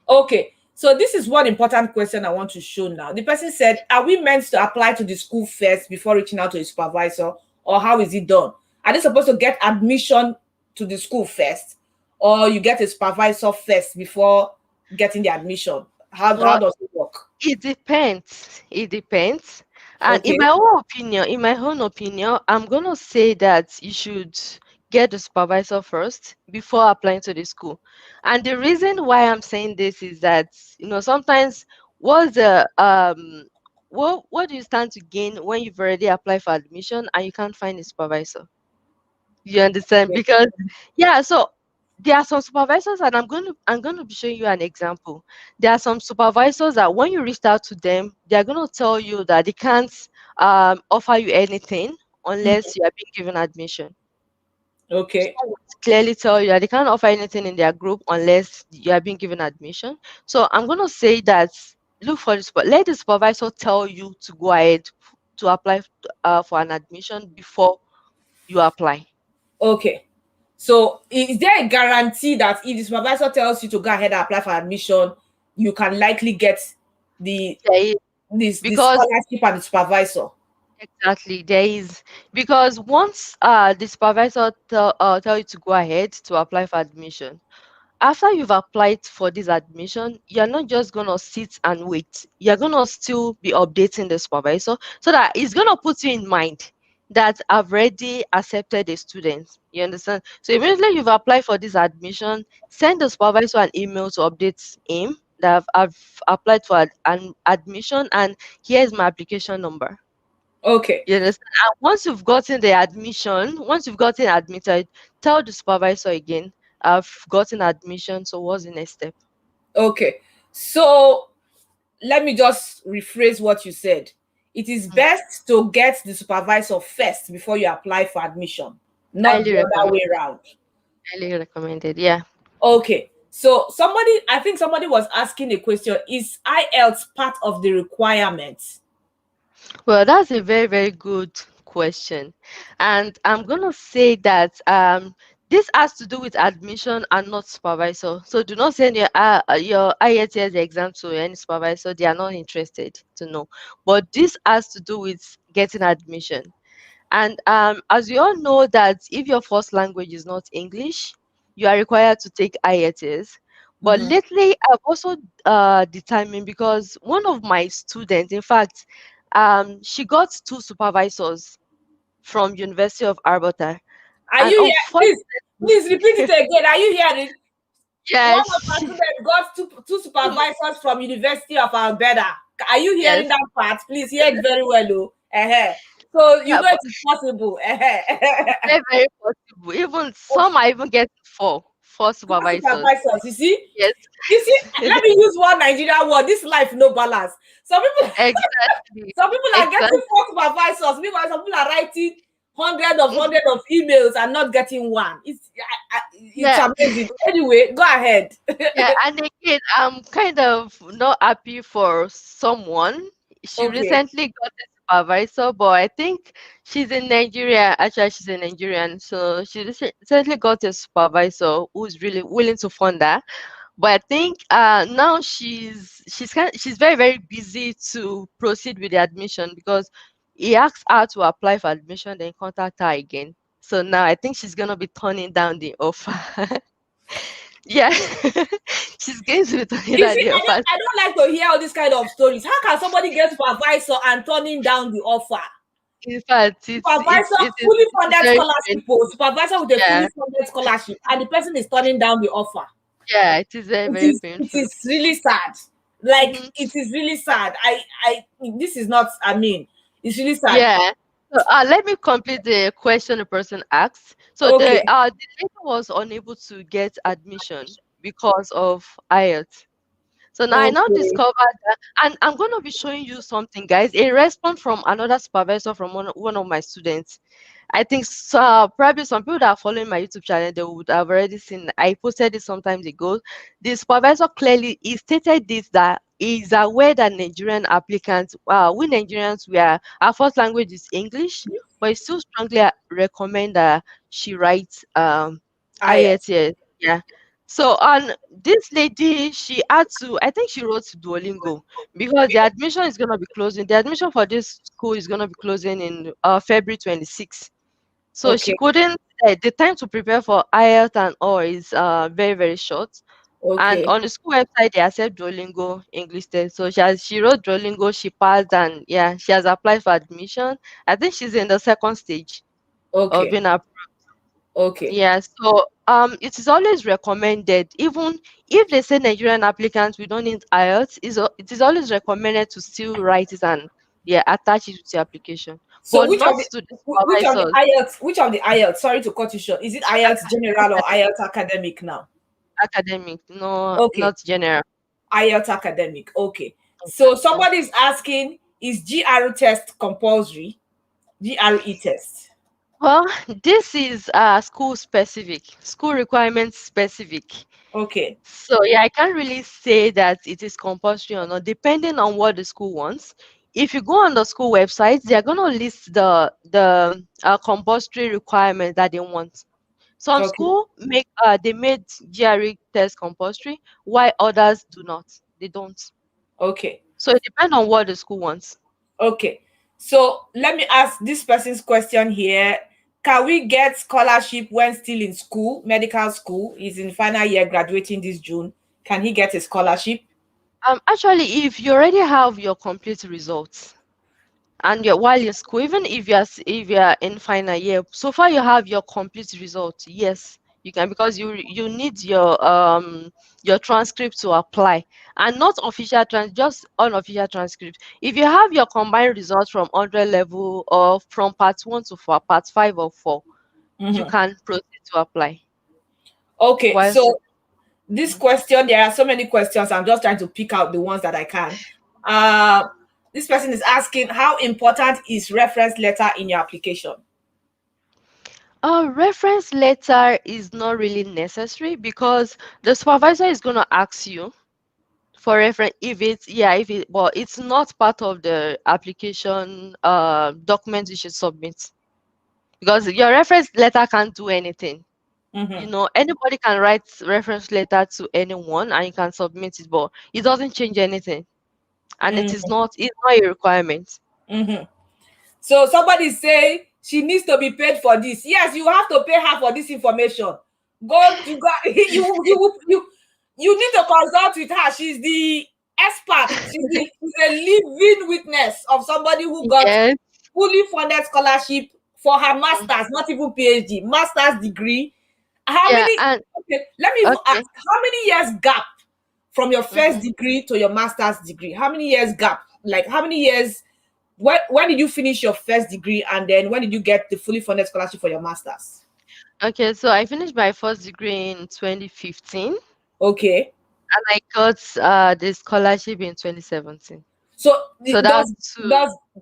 Okay. So this is one important question I want to show now. The person said, are we meant to apply to the school first before reaching out to a supervisor, or how is it done? Are they supposed to get admission to the school first, or you get a supervisor first before getting the admission? How Well, does it work? it depends. It depends. And Okay. in my own opinion, I'm gonna say that you should get the supervisor first before applying to the school. And the reason why I'm saying this is that, sometimes what's the what do you stand to gain when you've already applied for admission and you can't find a supervisor? You understand? Okay. Because yeah, so there are some supervisors, and I'm going to be showing you an example. There are some supervisors that when you reach out to them, they're going to tell you that they can't offer you anything Mhm. unless you are being given admission. Okay. Some would clearly tell you that they can't offer anything in their group unless you are being given admission. So I'm going to say that look for let the supervisor tell you to go ahead to apply for an admission before you apply. Okay. So is there a guarantee that if the supervisor tells you to go ahead and apply for admission, you can likely get the There is, this because scholarship and the supervisor? exactly, there is, because once the supervisor tell you to go ahead to apply for admission, after you've applied for this admission, you're not just gonna sit and wait. You're gonna still be updating the supervisor so that it's gonna put you in mind that I've already accepted a student. You understand? So immediately you've applied for this admission, send the supervisor an email to update him that I've applied for an admission and here's my application number. Okay. You understand? And once you've gotten admitted, tell the supervisor again, I've gotten admission, so what's the next step? Okay. So let me just rephrase what you said. it is Mm. best to get the supervisor first before you apply for admission, not Highly the other recommend. way around. Highly recommended. Yeah. Okay. So I think somebody was asking a question. Is IELTS part of the requirements? Well, that's a very, very good question. And I'm going to say that this has to do with admission and not supervisor. So do not send your IELTS exam to any supervisor. They are not interested to know. But this has to do with getting admission. And as you all know that if your first language is not English, you are required to take IELTS. But Mm-hmm. lately, I've also determined because one of my students, in fact, she got two supervisors from University of Alberta, Are and you here? Please, unfortunately, please repeat it again. Are you hearing? One of our yes, students got two supervisors from University of Alberta. Are you hearing yes, that part? Please hear it very well, oh. So you yeah, know it but is possible. very, very possible. Even some are even getting four Four supervisors. supervisors. You see, Yes, let me use one Nigerian word. This life no balance. Some people, exactly, some people are getting exactly. four supervisors. Meanwhile, some people are writing hundred of emails and not getting one. It's Yeah. amazing. Anyway, go ahead. Yeah, and again, I'm kind of not happy for someone. She Okay. recently got a supervisor, but I think she's in Nigeria. Actually, she's a Nigerian, so she recently got a supervisor who's really willing to fund her. But I think now she's very, very busy to proceed with the admission because he asked her to apply for admission, then contact her again. So now I think she's gonna be turning down the offer. Yeah, she's going to be turning You down see, the offer. I don't like to hear all these kind of stories. How can somebody get supervisor and turning down the offer? In fact, Supervisor, fully it's funded very scholarship, painful. oh, supervisor with a Yeah, fully funded scholarship, and the person is turning down the offer. yeah, it is very, very It painful. is really sad. Like Hmm. it is really sad. This is not. I mean, it's really sad. Yeah. So, let me complete the question the person asked. So Okay, the lady was unable to get admission because of IELTS. So now I now okay, discovered that, and I'm going to be showing you something, guys. A response from another supervisor from one of my students. I think so, probably some people that are following my YouTube channel, they would have already seen. I posted it sometimes ago. The supervisor clearly he stated this that he is aware that Nigerian applicants, we Nigerians, our first language is English, but he still strongly recommend that she writes IELTS. IELTS. Yeah. So on this lady, she had to. I think she wrote to Duolingo because the admission is gonna be closing. The admission for this school is gonna be closing in February 26th. So she Okay, couldn't. The time to prepare for IELTS and all is very, very short. And okay, on the school website, they accept Duolingo English test. So she wrote Duolingo, she passed, and yeah, she has applied for admission. I think she's in the second stage of okay, being approved. okay. Yeah, so it is always recommended, even if they say Nigerian applicants we don't need IELTS, it is always recommended to still write it and yeah, attach it to the application, So but not to the which of the supervisors. IELTS which of the IELTS? Sorry to cut you short. Is it IELTS general or IELTS academic now? Academic, no, Okay, not general. IELTS academic. Okay. So somebody is asking, is GR test compulsory? GRE test. Well, this is school specific, school requirements specific. Okay. So yeah, I can't really say that it is compulsory or not, depending on what the school wants. If you go on the school website, they are going to list the compulsory requirements that they want. Some Okay. school they made GRE test compulsory, while others do not. They don't. Okay. So it depends on what the school wants. Okay. So let me ask this person's question here. Can we get scholarship when still in school, medical school? He's in final year graduating this June. Can he get a scholarship? Actually, if you already have your complete results, and you're while in school, even if if you're in final year, so far you have your complete result, yes, you can, because you need your transcript to apply, and not official just unofficial transcript. If you have your combined results from 100 level or from part 1 to part 5 or 4, you Mhm. can proceed to apply Okay. whilst So this question, there are so many questions. I'm just trying to pick out the ones that I can. Uh, This person is asking, how important is reference letter in your application? A reference letter is not really necessary because the supervisor is going to ask you for reference if it's if it but it's not part of the application document you should submit, because your reference letter can't do anything. Mm-hmm. Anybody can write reference letter to anyone and you can submit it, but it doesn't change anything, and it's not a requirement. Mm-hmm. So somebody say she needs to be paid for this. Yes, you have to pay her for this information. You go, you need to consult with her. She's the expert. She's a living witness of somebody who got Yes. fully funded scholarship for her Mm. master's, not even PhD, master's degree. How Yeah, many? and Okay, let me even ask. okay. How many years gap from your first Hmm. degree to your master's degree? How many years gap? Like how many years? When did you finish your first degree, and then when did you get the fully funded scholarship for your master's? Okay, so I finished my first degree in 2015 and Okay. I got the scholarship in 2017. So So that's two.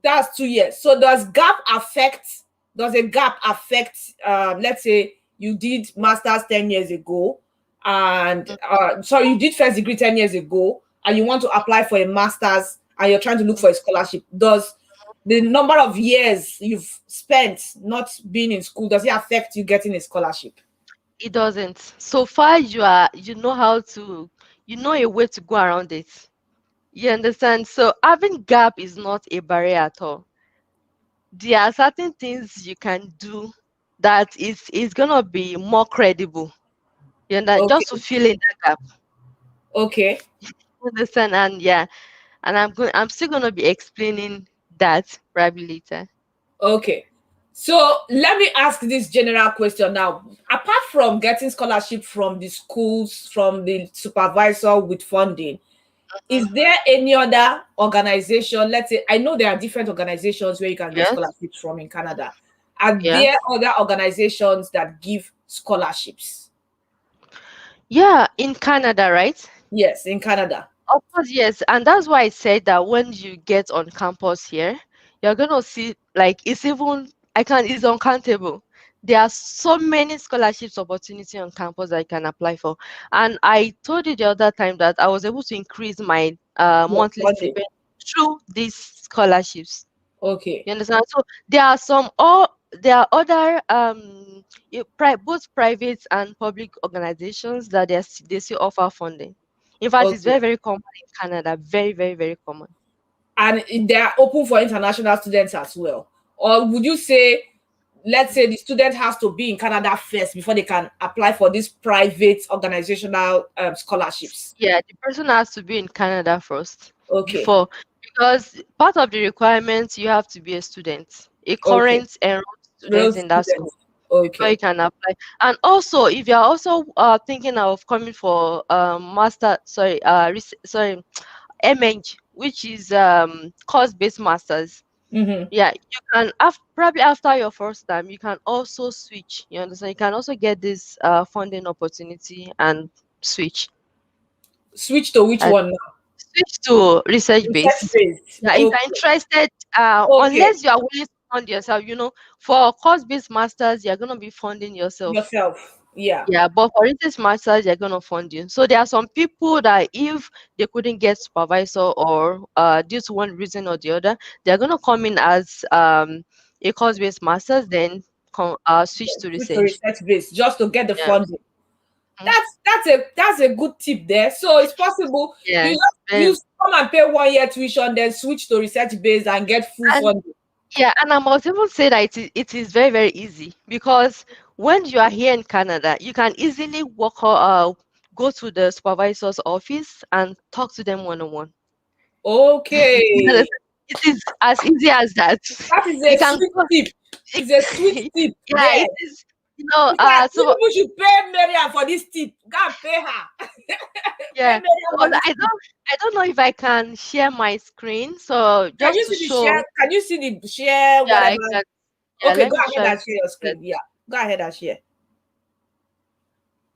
that's 2 years. So does a gap affect let's say you did masters 10 years ago, and sorry, you did first degree 10 years ago, and you want to apply for a master's and you're trying to look for a scholarship. Does the number of years you've spent not being in school, does it affect you getting a scholarship? It doesn't. So far you know a way to go around it. You understand? So having gap is not a barrier at all. There are certain things you can do that is gonna be more credible. You understand? Just to Okay. fill in that gap. Okay. You understand? And yeah, and I'm still gonna be explaining that probably later. Okay. So let me ask this general question now. Apart from getting scholarship from the schools, from the supervisor with funding, is there any other organization? Let's say, I know there are different organizations where you can get Yes. scholarships from in Canada. Are Yeah. there other organizations that give scholarships? Yeah, in Canada, right? Yes, in Canada. Of course, yes. And that's why I said that when you get on campus here, you're gonna see like it's uncountable. There are so many scholarships opportunity on campus that I can apply for. And I told you the other time that I was able to increase my Yes, monthly funding. stipend through these scholarships. Okay. You understand? So there are other both private and public organizations that they still offer funding. In fact, it's Okay. very, very common in Canada. Very, very, very common. And they are open for international students as well. Or would you say, let's say the student has to be in Canada first before they can apply for these private organizational scholarships? Yeah, the person has to be in Canada first Okay. before, because part of the requirements you have to be a student, a Okay. current enrolled Real student in that school. students. Before you Okay. can apply. And also, if you're also thinking of coming for master, sorry, MNG, which is course-based masters. Mm-hmm. Yeah, you can probably after your first time, you can also switch. You understand? You can also get this funding opportunity and switch. Switch to which Uh, one now? Switch to research Research base. based. Yeah, if you're Okay. interested, Okay. unless you are willing to fund yourself, for course-based masters, you're gonna be funding yourself. Yourself. Yeah. Yeah, but for instance, masters, they're gonna fund you. So there are some people that if they couldn't get supervisor or due to one reason or the other, they're gonna come in as a course-based masters, then switch to Switch to research. research based just to get the Yeah. funding. Mhm. That's a good tip there. So it's possible you Yes. just you come and pay 1 year tuition, then switch to research based and get full And funding. yeah, and I must even say that it is very, very easy because when you are here in Canada, you can easily go to the supervisor's office and talk to them one on one. Okay. It is as easy as that. That is You a can sweet go. tip. It's a sweet tip Yeah, there. it is. You know, In fact, you so people should pay Mariam for this tip. Go and pay her. Pay yeah, Mariam well, for this tip. I don't know if I can share my screen. So Can just you to see the show, share? Can you see the share? yeah, Whatever. I can. Yeah, Okay, let go me ahead try and to share your do that. screen. Yeah, go ahead and share.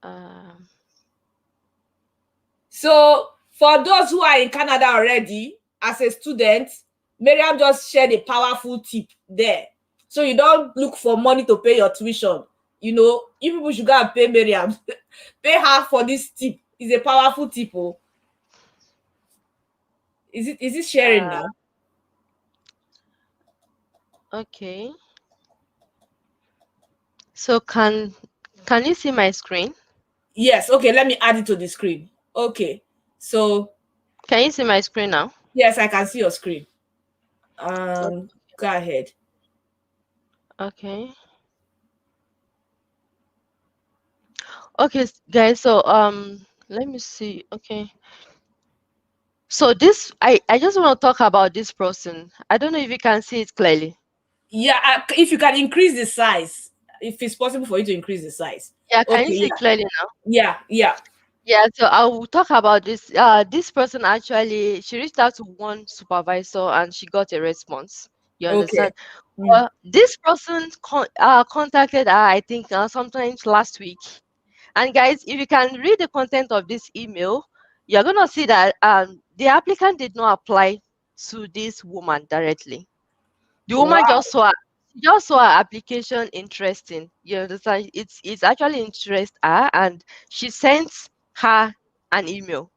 Um, So, for those who are in Canada already as a student, Miriam just shared a powerful tip there. So you don't look for money to pay your tuition. You know, you people should go and pay Miriam. Pay her for this tip. It's a powerful tip. Oh. Is it sharing now? Okay. So can you see my screen? Yes. Okay, let me add it to the screen. Okay. So Can you see my screen now? yes, I can see your screen. O- Go ahead. Okay. Okay, guys. So let me see. Okay. So this I just want to talk about this person. I don't know if you can see it clearly. Yeah, if you can increase the size, if it's possible for you to increase the size. Yeah, can you Okay, see it yeah, clearly now? yeah. Yeah, so I will talk about this. This person actually, she reached out to one supervisor and she got a response. You Okay. understand? Mm. This person contacted her, I think, sometimes last week. And guys, if you can read the content of this email, you're gonna see that the applicant did not apply to this woman directly. The woman Wow. just saw her application interesting. You understand? It's actually interest her, and she sent her an email.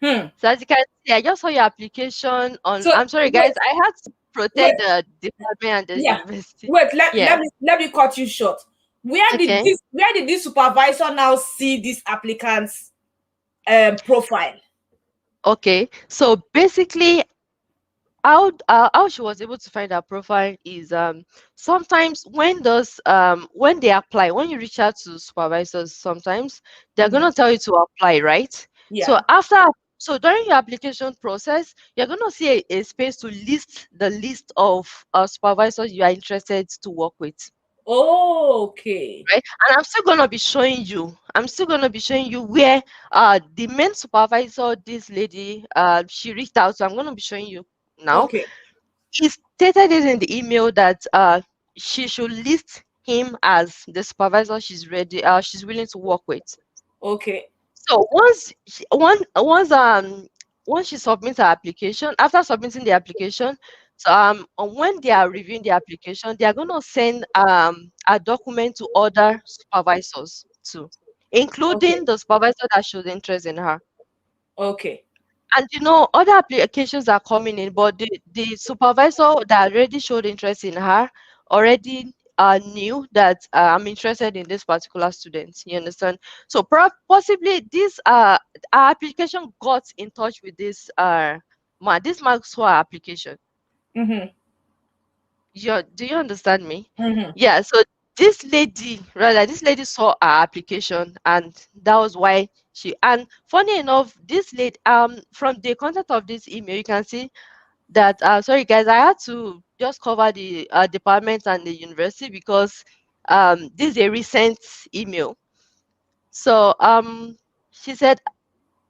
Hmm. So as you can see, I just saw your application on. So I'm sorry, wait, guys. I had to wait, protect the department and the yeah. university. Wait, let, Yeah. let me cut you short. Okay. Where did this supervisor now see this applicant's profile? Okay. So basically, how she was able to find her profile is sometimes when they apply, when you reach out to supervisors, sometimes they're Mm-hmm. gonna tell you to apply, right? So Yeah. during your application process, you're gonna see a space to list the list of supervisors you are interested to work with, Okay. right? And I'm still gonna be showing you where the main supervisor, this lady, she reached out. So I'm gonna be showing you now. Okay. He stated it in the email that she should list him as the supervisor she's willing to work with. Okay. So once she submits her application, after submitting the application, so when they are reviewing the application, they are gonna send a document to other supervisors too, Okay. including the supervisor that showed interest in her. Okay. And other applications are coming in, but the supervisor that already showed interest in her already knew that I'm interested in this particular student. You understand? So possibly this our application got in touch with this man. This man saw our application. Mm-hmm. Do you understand me? Mm-hmm. Yeah. So this lady saw our application, and that was why and funny enough, this lady from the content of this email, you can see that sorry guys, I had to just cover the department and the university because this is a recent email. So she said,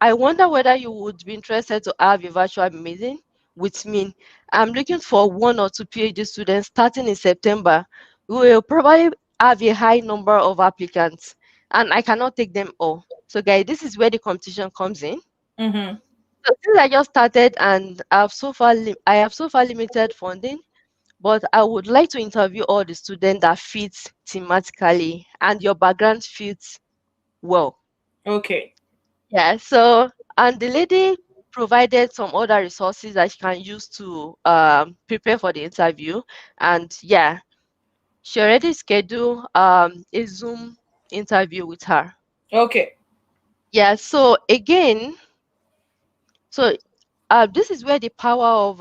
I wonder whether you would be interested to have a virtual meeting with me. I'm looking for one or two PhD students starting in September. We will probably have a high number of applicants, and I cannot take them all. So, guys, this is where the competition comes in. Mm-hmm. So, since I just started and I have so far limited funding, but I would like to interview all the students that fits thematically and your background fits well. Okay. Yeah, so and the lady provided some other resources that she can use to prepare for the interview. And yeah, she already scheduled a Zoom interview with her. Okay. Yeah, so again, so this is where the power of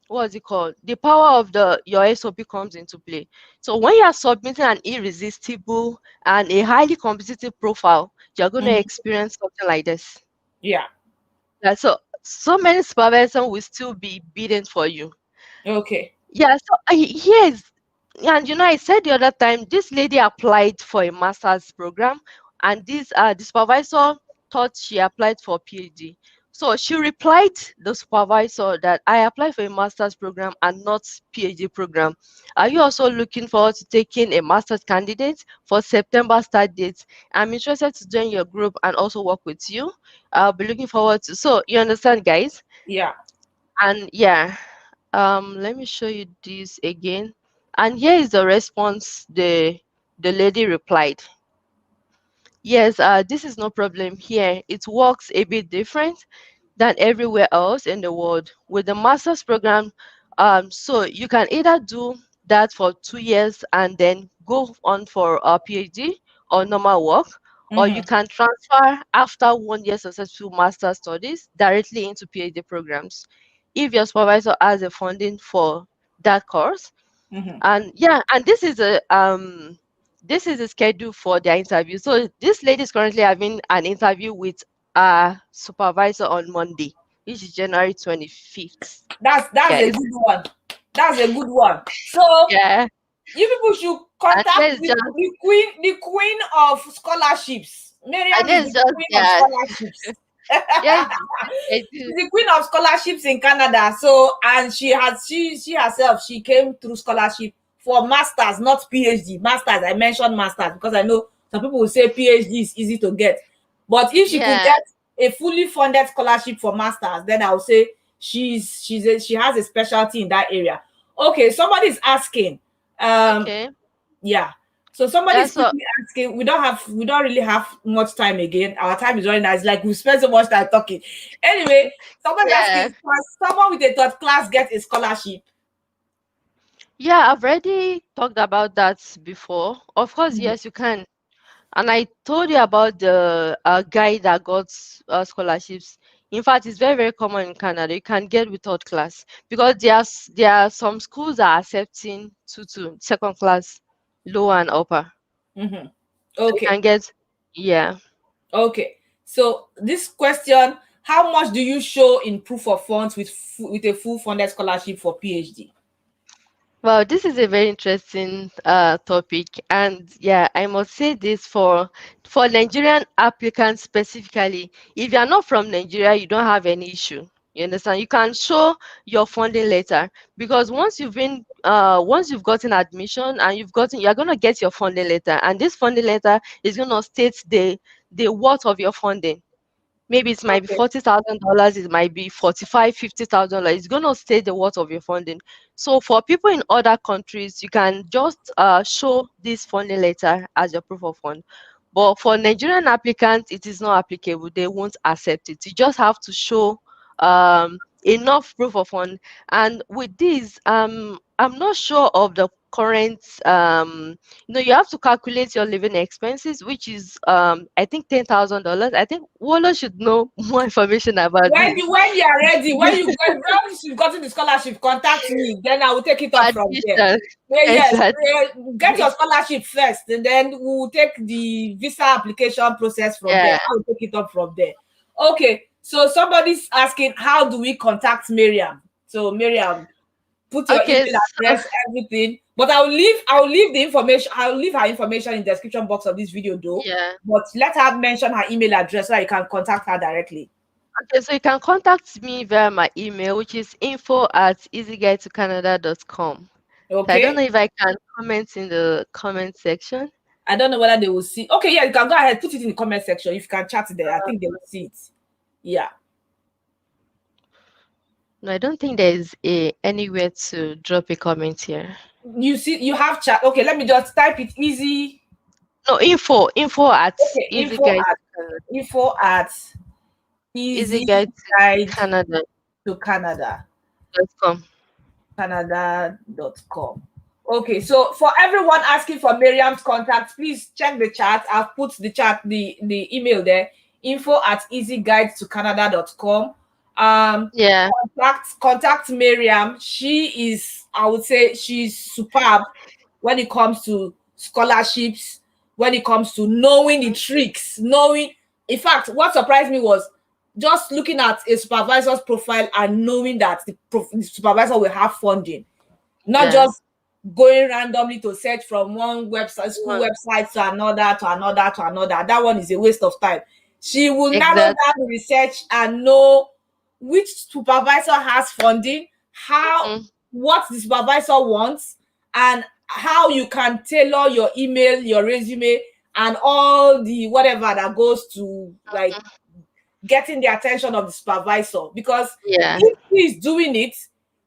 what is it called? The power of the your SOP comes into play. So when you are submitting an irresistible and a highly competitive profile, you're going to Mm-hmm. experience something like this. Yeah. Yeah, so many supervisors will still be bidding for you. Okay. Yeah, so yes, and I said the other time this lady applied for a master's program, and this the supervisor thought she applied for PhD. So she replied the supervisor that I applied for a master's program and not PhD program. Are you also looking forward to taking a master's candidate for September start date? I'm interested to join your group and also work with you. I'll be looking forward to. So you understand, guys? Yeah. And yeah. Let me show you this again. And here is the response the lady replied. Yes, this is no problem here. It works a bit different than everywhere else in the world. With the master's program, so you can either do that for 2 years and then go on for a PhD or normal work, or you Mm-hmm. can transfer after 1 year successful master studies directly into PhD programs if your supervisor has a funding for that course. Mm-hmm. And yeah, and this is a schedule for their interview. So this lady is currently having an interview with a supervisor on Monday, which is January 25th, That's a guys. good one. That's a good one. So Yeah. you people should And contact there's just the queen of scholarships. and Miriam is there's the just queen of yeah. scholarships. Yes, I do. She's the queen of scholarships in Canada. So, and she herself, she came through scholarship for masters, not PhD. Masters, I mentioned masters because I know some people will say PhD is easy to get. But if she could Yeah. get a fully funded scholarship for masters, then I would say she has a specialty in that area. Okay, somebody is asking. Um, Okay. yeah. So somebody's That's what quickly asking. We don't really have much time again. Our time is running out. It's like we spent so much time talking. Anyway, somebody's yeah. asking, can someone with a third class get a scholarship? Yeah, I've already talked about that before. Of course, Mhm. yes, you can. And I told you about the guy that got scholarships. In fact, it's very, very common in Canada. You can get with third class because there are some schools that are accepting two second class, lower and upper. Mhm. So you Okay. can get, yeah. Okay. So this question, how much do you show in proof of funds with a full funded scholarship for PhD? Well, this is a very interesting topic, and yeah, I must say this for Nigerian applicants specifically. If you are not from Nigeria, you don't have any issue. You understand? You can show your funding letter because once you've gotten admission and you're gonna get your funding letter, and this funding letter is gonna state the worth of your funding. Maybe it might be Okay. $40,000, it might be 45, $50,000. It's gonna stay the worth of your funding. So for people in other countries, you can just show this funding letter as your proof of fund. But for Nigerian applicants, it is not applicable. They won't accept it. You just have to show enough proof of fund. And with this, I'm not sure of the current you have to calculate your living expenses, which is I think $10,000. I think Wolo should know more information about this. When you are ready, once you've gotten the scholarship, contact me. Then I will take it For up from there. admission. Yes, Exactly. get your scholarship first, and then we will take the visa application process from there. Yeah. I will take it up from there. Okay, so somebody's asking, how do we contact Miriam? So Miriam, put your Okay. email So, address, everything. But I will leave the information. I will leave her information in the description box of this video, though. yeah. But let her mention her email address so that you can contact her directly. Okay. So you can contact me via my email, which is info@easyguidetocanada.com. So I don't know Okay. if I can comment in the comment section. I don't know whether they will see. Okay, yeah, you can go ahead, put it in the comment section. If you can chat there, I think they will see it. Yeah. No, I don't think there is anywhere to drop a comment here. You see, you have chat. Okay, let me just type it easy. No, info at Okay, info at easy guide easyguidetocanada.com. to Canada.com. Okay, so for everyone asking for Miriam's contact, please check the chat. I've put the email there, info at easyguidetocanada.com. Yeah. Contact Miriam. She is, I would say, she's superb when it comes to scholarships, when it comes to knowing the tricks, knowing. In fact, what surprised me was just looking at a supervisor's profile and knowing that the supervisor will have funding, not Yeah. just going randomly to search from one website, school Well, website to another, to another, to another. That one is a waste of time. She will narrow exactly. down the research and know which supervisor has funding, how Mhm. what the supervisor wants, and how you can tailor your email, your resume, and all the whatever that goes to like getting the attention of the supervisor. Because Yeah. if he is doing it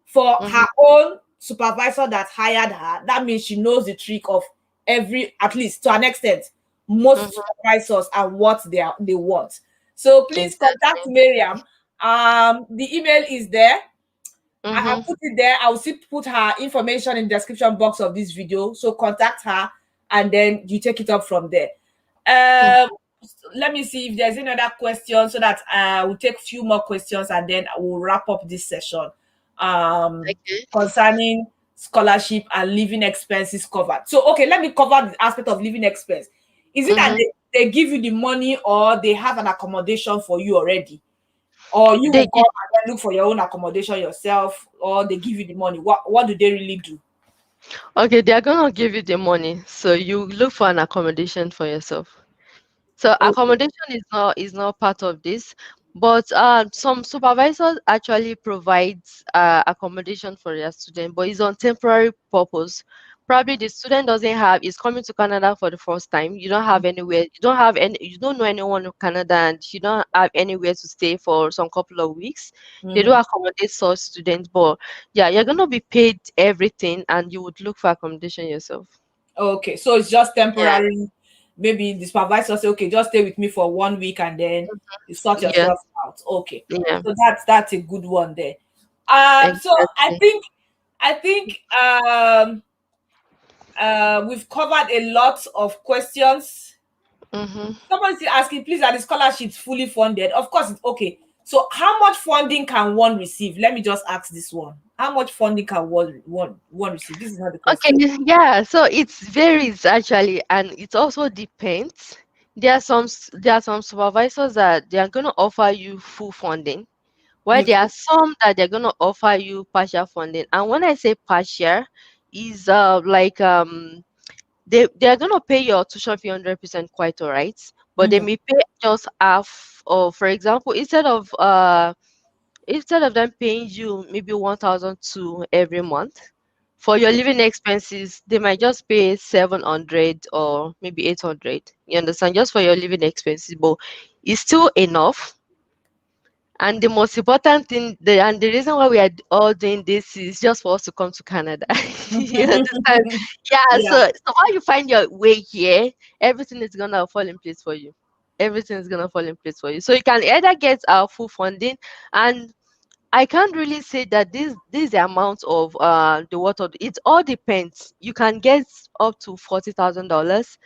for Mm-hmm. her own supervisor that hired her, that means she knows the trick of every, at least to an extent, most Mm-hmm. supervisors and what they want. So please contact Exactly. Miriam. The email is there. I Mm-hmm. put it there. I will still put her information in the description box of this video. So contact her and then you take it up from there. Um, Let me see if there's any other question so that we'll take a few more questions and then I will wrap up this session Okay. concerning scholarship and living expenses covered. So, okay, let me cover the aspect of living expense. Is it that Mm-hmm. they give you the money or they have an accommodation for you already? Or you They will come give, and then look for your own accommodation yourself, or they give you the money? What do they really do? okay, they are gonna give you the money, so you look for an accommodation for yourself. So Okay. accommodation is not part of this, but some supervisors actually provides accommodation for their student, but it's on temporary purpose. Probably the student doesn't have is coming to Canada for the first time. You don't have anywhere. You don't know anyone in Canada, and you don't have anywhere to stay for some couple of weeks. They do Mhm. accommodate such students, but yeah, you're gonna be paid everything, and you would look for accommodation yourself. Okay, so it's just Yeah. temporary. Maybe the supervisor say, okay, just stay with me for 1 week and then you sort Yeah. yourself out. Okay, Yeah. so that's a good one there. So Exactly. I think we've covered a lot of questions. Mm-hmm. Somebody's asking, please, are the scholarships fully funded? Of course, it's okay. So, how much funding can one receive? Let me just ask this one. How much funding can one receive? This is not the Okay, question. yeah, so it varies actually, and it also depends. There are some supervisors that they are going to offer you full funding, while there are Okay. some that they're going to offer you partial funding. And when I say partial, is like they are going to pay your tuition fee 100% quite all right, but they Mhm. may pay just half. Or for example, instead of them paying you maybe 1,002 every month for your living expenses, they might just pay 700 or maybe 800. You understand? Just for your living expenses, but it's still enough. And the most important thing, and the reason why we are all doing this is just for us to come to Canada. You understand? Yeah. Yeah. So while you find your way here, everything is gonna fall in place for you. Everything is gonna fall in place for you. So you can either get our full funding, and I can't really say that this is the amount of the water. It all depends. You can get up to $40,000.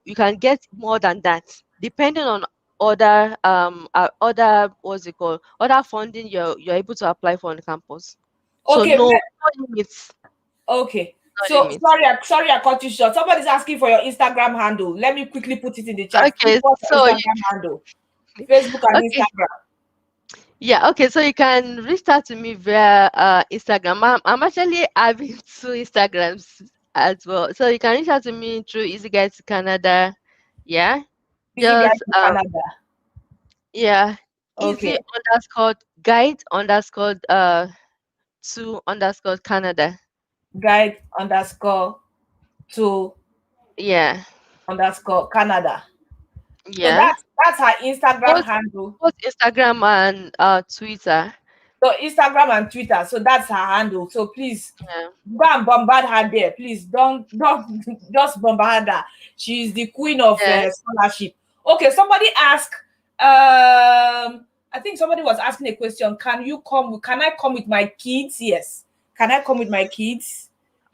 You can get more than that, depending on other what's it called, other funding you're able to apply for on campus. So Okay. no limits, Okay. no So limits. sorry, I cut you short. Somebody's asking for your Instagram handle. Let me quickly put it in the chat. Please, Okay, what's so your you, Instagram handle? Facebook and okay, Instagram. yeah, okay. So you can reach out to me via Instagram. I'm actually having two Instagrams as well. So you can reach out to me through Easy Guide to Canada. Yeah. Easy guide Just to Canada. yeah. Okay. Easy underscore guide underscore to underscore Canada. Guide underscore to Yeah. underscore Canada. So Yeah. that's her Instagram Both handle. both Instagram and Twitter. So Instagram and Twitter. So that's her handle. So please Yeah. go and bombard her there. Please don't just bombard her. She's the queen of Yeah. scholarship. Okay, somebody asked. I think somebody was asking a question. Can you come? Can I come with my kids? Yes. Can I come with my kids?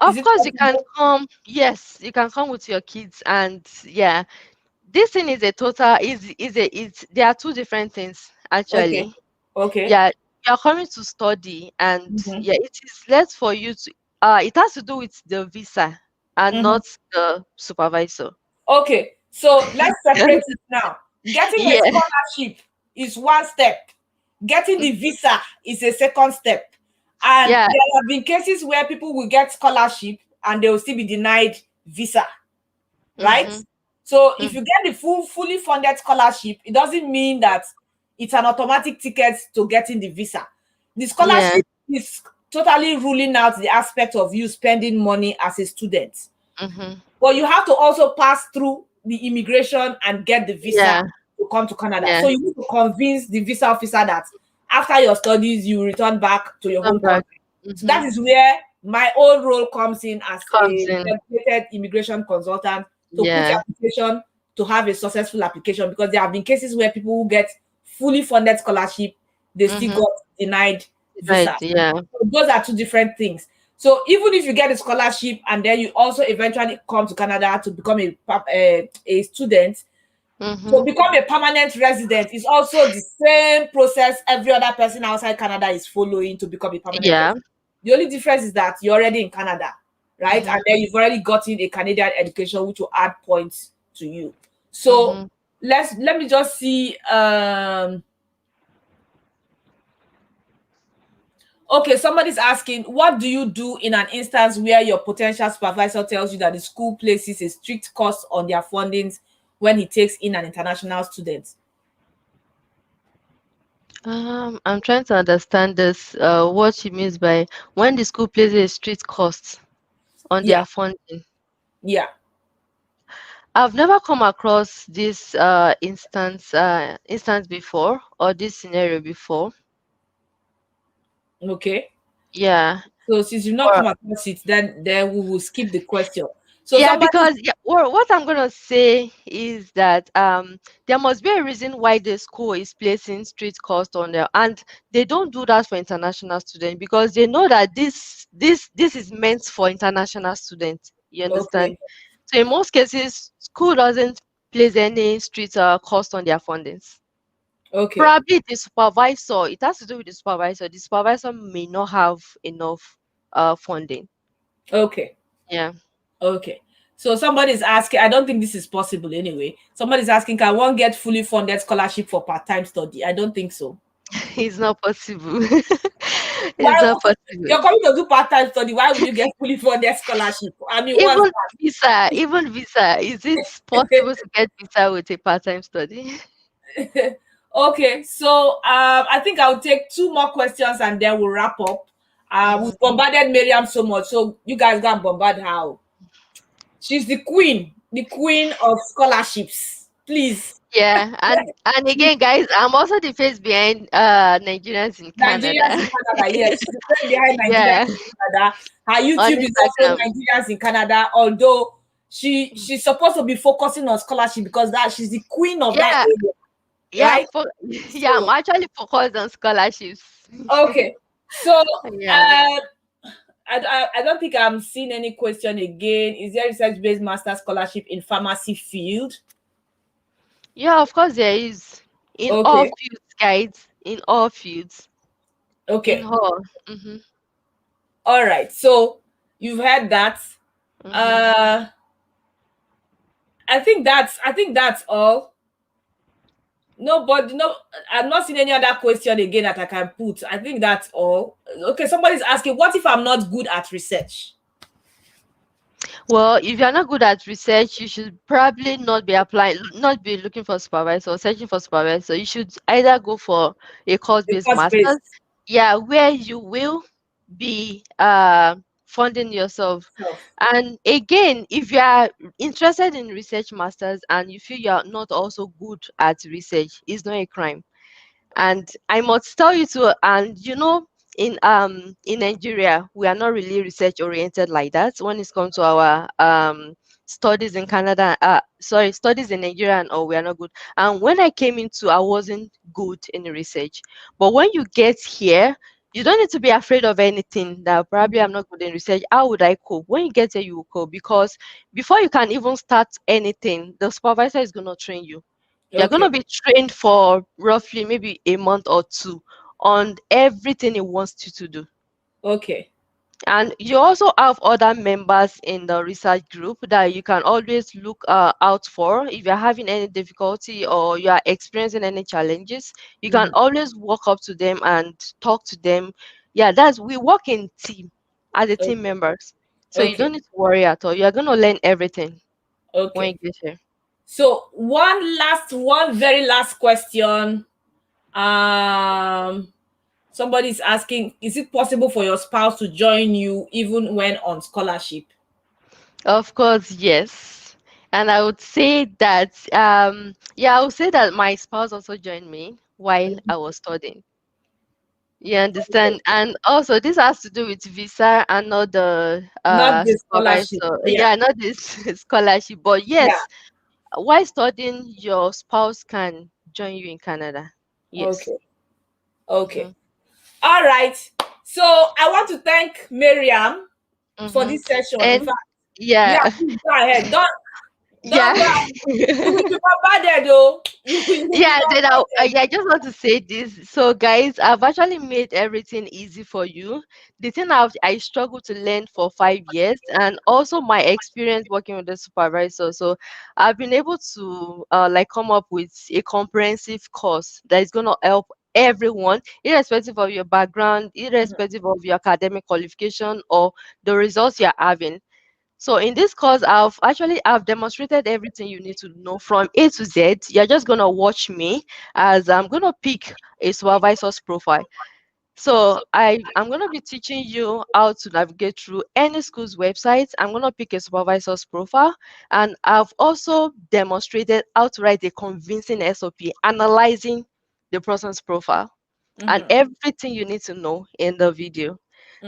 Is Of it course you can possible? come. Yes, you can come with your kids, and yeah. This thing is a total is a it's there are two different things Okay. actually. Okay. Yeah, you're coming to study, and Mm-hmm. yeah, it is less for you to it has to do with the visa and Mm-hmm. not the supervisor. Okay, so let's separate it now. Getting a Yeah. scholarship is one step. Getting the Mhm. visa is a second step. And Yeah. there have been cases where people will get scholarship and they will still be denied visa, right? Mhm. So if Mhm. you get the fully funded scholarship, it doesn't mean that it's an automatic ticket to getting the visa. The Yeah. scholarship is totally ruling out the aspect of you spending money as a student. Mhm. But you have to also pass through the immigration and get the visa Yeah. to come to Canada. Yeah. So you need to convince the visa officer that after your studies, you return back to your Come home back. country. So that Mm-hmm. is where my own role comes in as Comes a in. dedicated immigration consultant to put your Yeah. application to have a successful application, because there have been cases where people who get fully funded scholarship, they still Mm-hmm. got denied Right. visa. Yeah. So those are two different things. So even if you get a scholarship and then you also eventually come to Canada to become a student, to Mm-hmm. become a permanent resident is also the same process every other person outside Canada is following to become a permanent Yeah. resident. The only difference is that you're already in Canada, right? Mm-hmm. And then you've already gotten a Canadian education, which will add points to you. So Mm-hmm. let me just see. Okay, somebody's asking, what do you do in an instance where your potential supervisor tells you that the school places a strict cost on their fundings when he takes in an international student? I'm trying to understand this. What she means by when the school places strict costs on Yeah, their funding. yeah, I've never come across this instance before, or this scenario before. okay. Yeah. So since you've not Or come across it, then we will skip the question. So yeah, somebody, because yeah, what I'm gonna say is that there must be a reason why the school is placing strict cost on them, and they don't do that for international students because they know that this is meant for international students. You okay, understand? So in most cases, school doesn't place any strict cost on their fundings. okay, Probably the supervisor. It has to do with the supervisor. The supervisor may not have enough funding. okay, Yeah, okay. So somebody's asking, I don't think this is possible anyway. Somebody's asking, can one get fully funded scholarship for part-time study? I don't think so. it's not possible. Why It's not would possible. you're coming to do part-time study? Why would you get fully funded scholarship? I mean, what's Even visa, is it possible to get visa with a part-time study? that? Okay, so I think I'll take two more questions and then we'll wrap up. Hmm. We've bombarded Miriam so much, so you guys go and bombard her. She's the queen of scholarships. Please. Yeah, and She's again, guys, I'm also the face behind Nigerians in Nigerians Canada. in Canada. Yes, she's the friend behind Yeah, Nigerians in Canada. Her on YouTube is also Instagram. Nigerians in Canada, although she's supposed to be focusing on scholarship because that she's the queen of that Yeah, area, yeah, right? yeah. I'm So actually focused on scholarships. okay. So Yeah. I don't think I'm seeing any question again. Is there research-based master scholarship in pharmacy field? Yeah, of course there is. In all Okay. fields, guys. In all fields. In Okay. all. Mm-hmm. All right. So you've heard that. Mm-hmm. Uh I think that's all. No, but no, I'm not seeing any other question again that I can put. I think that's all. Okay, somebody's asking, what if I'm not good at research? Well, if you're not good at research, you should probably not be applying, not be looking for supervisor or searching for supervisor. You should either go for a course-based Because master's, based. yeah, where you will be funding yourself. Self. And again, if you are interested in research masters and you feel you are not also good at research, it's not a crime. And I must tell you too, and in Nigeria, we are not really research oriented like that when it's come to our studies in Canada. Sorry, studies in Nigeria, and oh, we are not good. And when I came into, I wasn't good in research. But when you get here, you don't need to be afraid of anything that probably I'm not good in research. How would I cope? When you get here, you will cope because before you can even start anything, the supervisor is gonna train you. You're going to Okay. be trained for roughly maybe a month or two on everything it wants you to do. Okay. And you also have other members in the research group that you can always look out for. If you're having any difficulty or you are experiencing any challenges, you can Mhm. always walk up to them and talk to them. Yeah, we work in team as a team Okay. members. So you Okay. don't need to worry at all. You're going to learn everything when Okay. you get here. So one very last question. Um Somebody's asking, is it possible for your spouse to join you even when on scholarship? Of course, yes. And I would say that, yeah, I would say that my spouse also joined me while I was studying. You understand? And also this has to do with visa and not the Not the scholarship. supervisor. Yeah. Yeah, not this scholarship. But Yeah. yes, while studying, your spouse can join you in Canada. Yes. Okay. Okay. Mm-hmm. All right. So I want to thank Miriam for Mm-hmm. this session. In And fact, yeah, yeah, please go ahead. Don't yeah. go. You will be bombarded, though. You will be Yeah, then bombarded. I just want to say this. So, guys, I've actually made everything easy for you. The thing I struggled to learn for 5 years, and also my experience working with the supervisor. So, I've been able to like come up with a comprehensive course that is gonna help everyone, irrespective of your background, irrespective of your academic qualification or the results you're having. So in this course, I've demonstrated everything you need to know from A to Z. You're just gonna watch me as I'm gonna pick a supervisor's profile. So I'm gonna be teaching you how to navigate through any school's website. I'm gonna pick a supervisor's profile, and I've also demonstrated how to write a convincing SOP, analyzing the person's profile and Mm-hmm. everything you need to know in the video.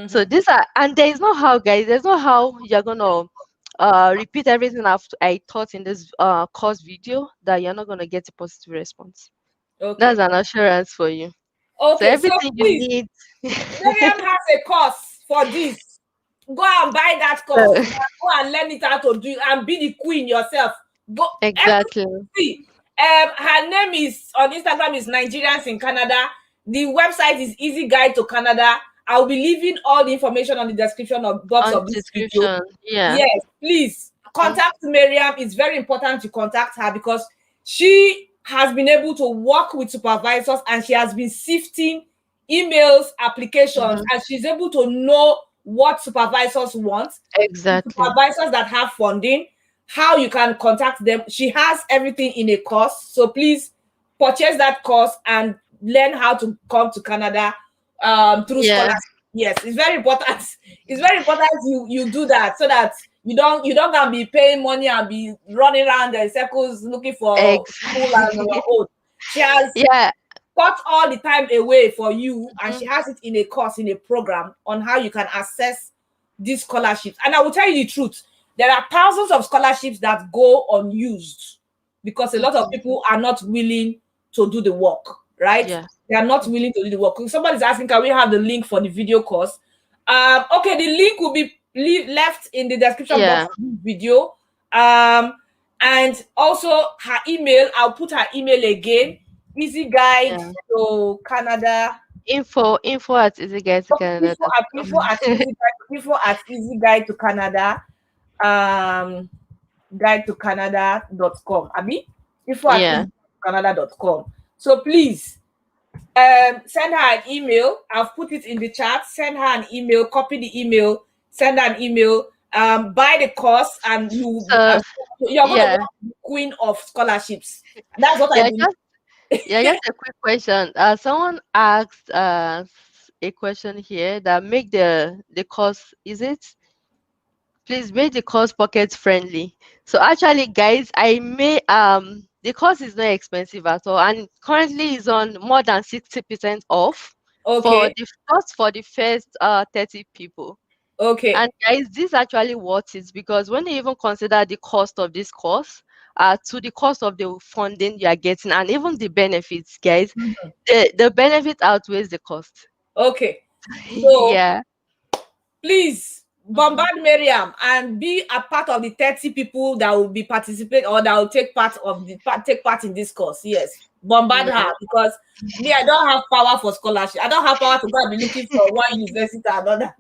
So Mm-hmm. these are, and there is no how, guys. There's no how you're gonna repeat everything I taught in this course video that you're not gonna get a positive response. That's Okay. an assurance for you. So Okay. So everything you please, need. Miriam has a course for this. Go and buy that course. So, Go and learn it how to do it and be the queen yourself. Go exactly. see. Her name is on Instagram is Nigerians in Canada. The website is Easy Guide to Canada. I'll be leaving all the information on the description of box On of this video. description. Yeah. Yes, please Mhm. contact Miriam. It's very important to contact her because she has been able to work with supervisors and she has been sifting emails, applications, Mhm. and she's able to know what supervisors want, Exactly. supervisors that have funding, how you can contact them. She has everything in a course. So please purchase that course and learn how to come to Canada through Yeah. scholarship. Yes, it's very important. It's very important you do that so that you don't gonna be paying money and be running around in circles looking for school and your Exactly. own. She has Yeah. cut all the time away for you and Mhm. she has it in a course, in a program on how you can access these scholarships. And I will tell you the truth, there are thousands of scholarships that go unused because a lot of Mhm. people are not willing to do the work, right? Yeah. They are not Mhm. willing to do the work. Somebody's asking, can we have the link for the video course? Okay, the link will be left in the description box Yeah. of this video. And also her email, I'll put her email again. Easy Guide Yeah. to Canada. Info at Info easyguidecanada.com. at easy guide to Canada. Um, guide to Canada.com. Abi? Info at Yeah. easycanada.com. So please send her an email. I've put it in the chat. Send her an email, copy the email, send her an email, buy the course, and So you're going to yeah. work the queen of scholarships. That's what I Yeah, believe. just a quick question. Someone asked a question here that make the course, is it, please make the course pocket friendly. So actually, guys, I may the course is not expensive at all, and currently is on more than 60% off Okay. for the first 30 people. Okay. And guys, this actually worth it because when you even consider the cost of this course, to the cost of the funding you are getting and even the benefits, guys, Mhm. the benefit outweighs the cost. Okay. So Yeah. please Hmm. bombard Miriam and be a part of the 30 people that will be participate or that will take part in this course. Yes, bombard Yeah. her because me, I don't have power for scholarship. I don't have power to go and be looking for one university and another.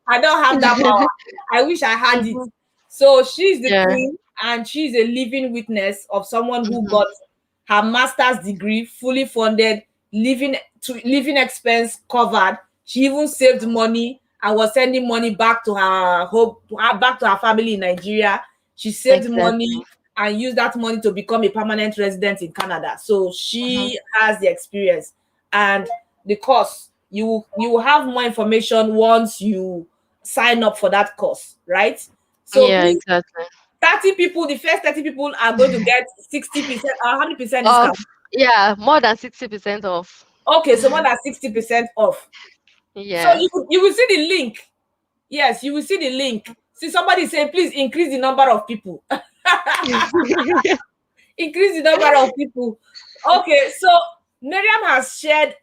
I don't have that power. I wish I had it. Hmm. So she's the Yeah. queen and she's a living witness of someone who Hmm. got her master's degree fully funded, living expense covered. She even saved money and was sending money back to her home, back to her family in Nigeria. She saved Exactly. money and used that money to become a permanent resident in Canada. So Hmm. she has the experience and the course. You will have more information once you sign up for that course, right? So Yeah, please, exactly. 30 people, the first 30 people are going to get 60% or 100% Of discount. yeah, more than 60% off. Okay, so more than 60% off. So Yeah. you will see the link. Yes, you will see the link. See somebody say, please increase the number of people. Increase the number of people. Okay, so Miriam has shared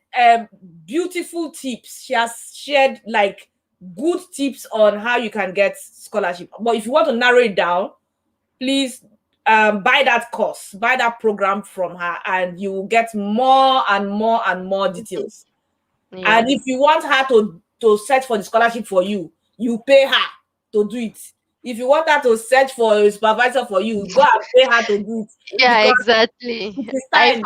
beautiful tips. She has shared like good tips on how you can get scholarship. But if you want to narrow it down, please buy that course, buy that program from her, and you will get more and more and more details. And Yeah. if you want her to search for the scholarship for you, you pay her to do it. If you want her to search for a supervisor for you, go and pay her to do it Yeah, because exactly. it is time.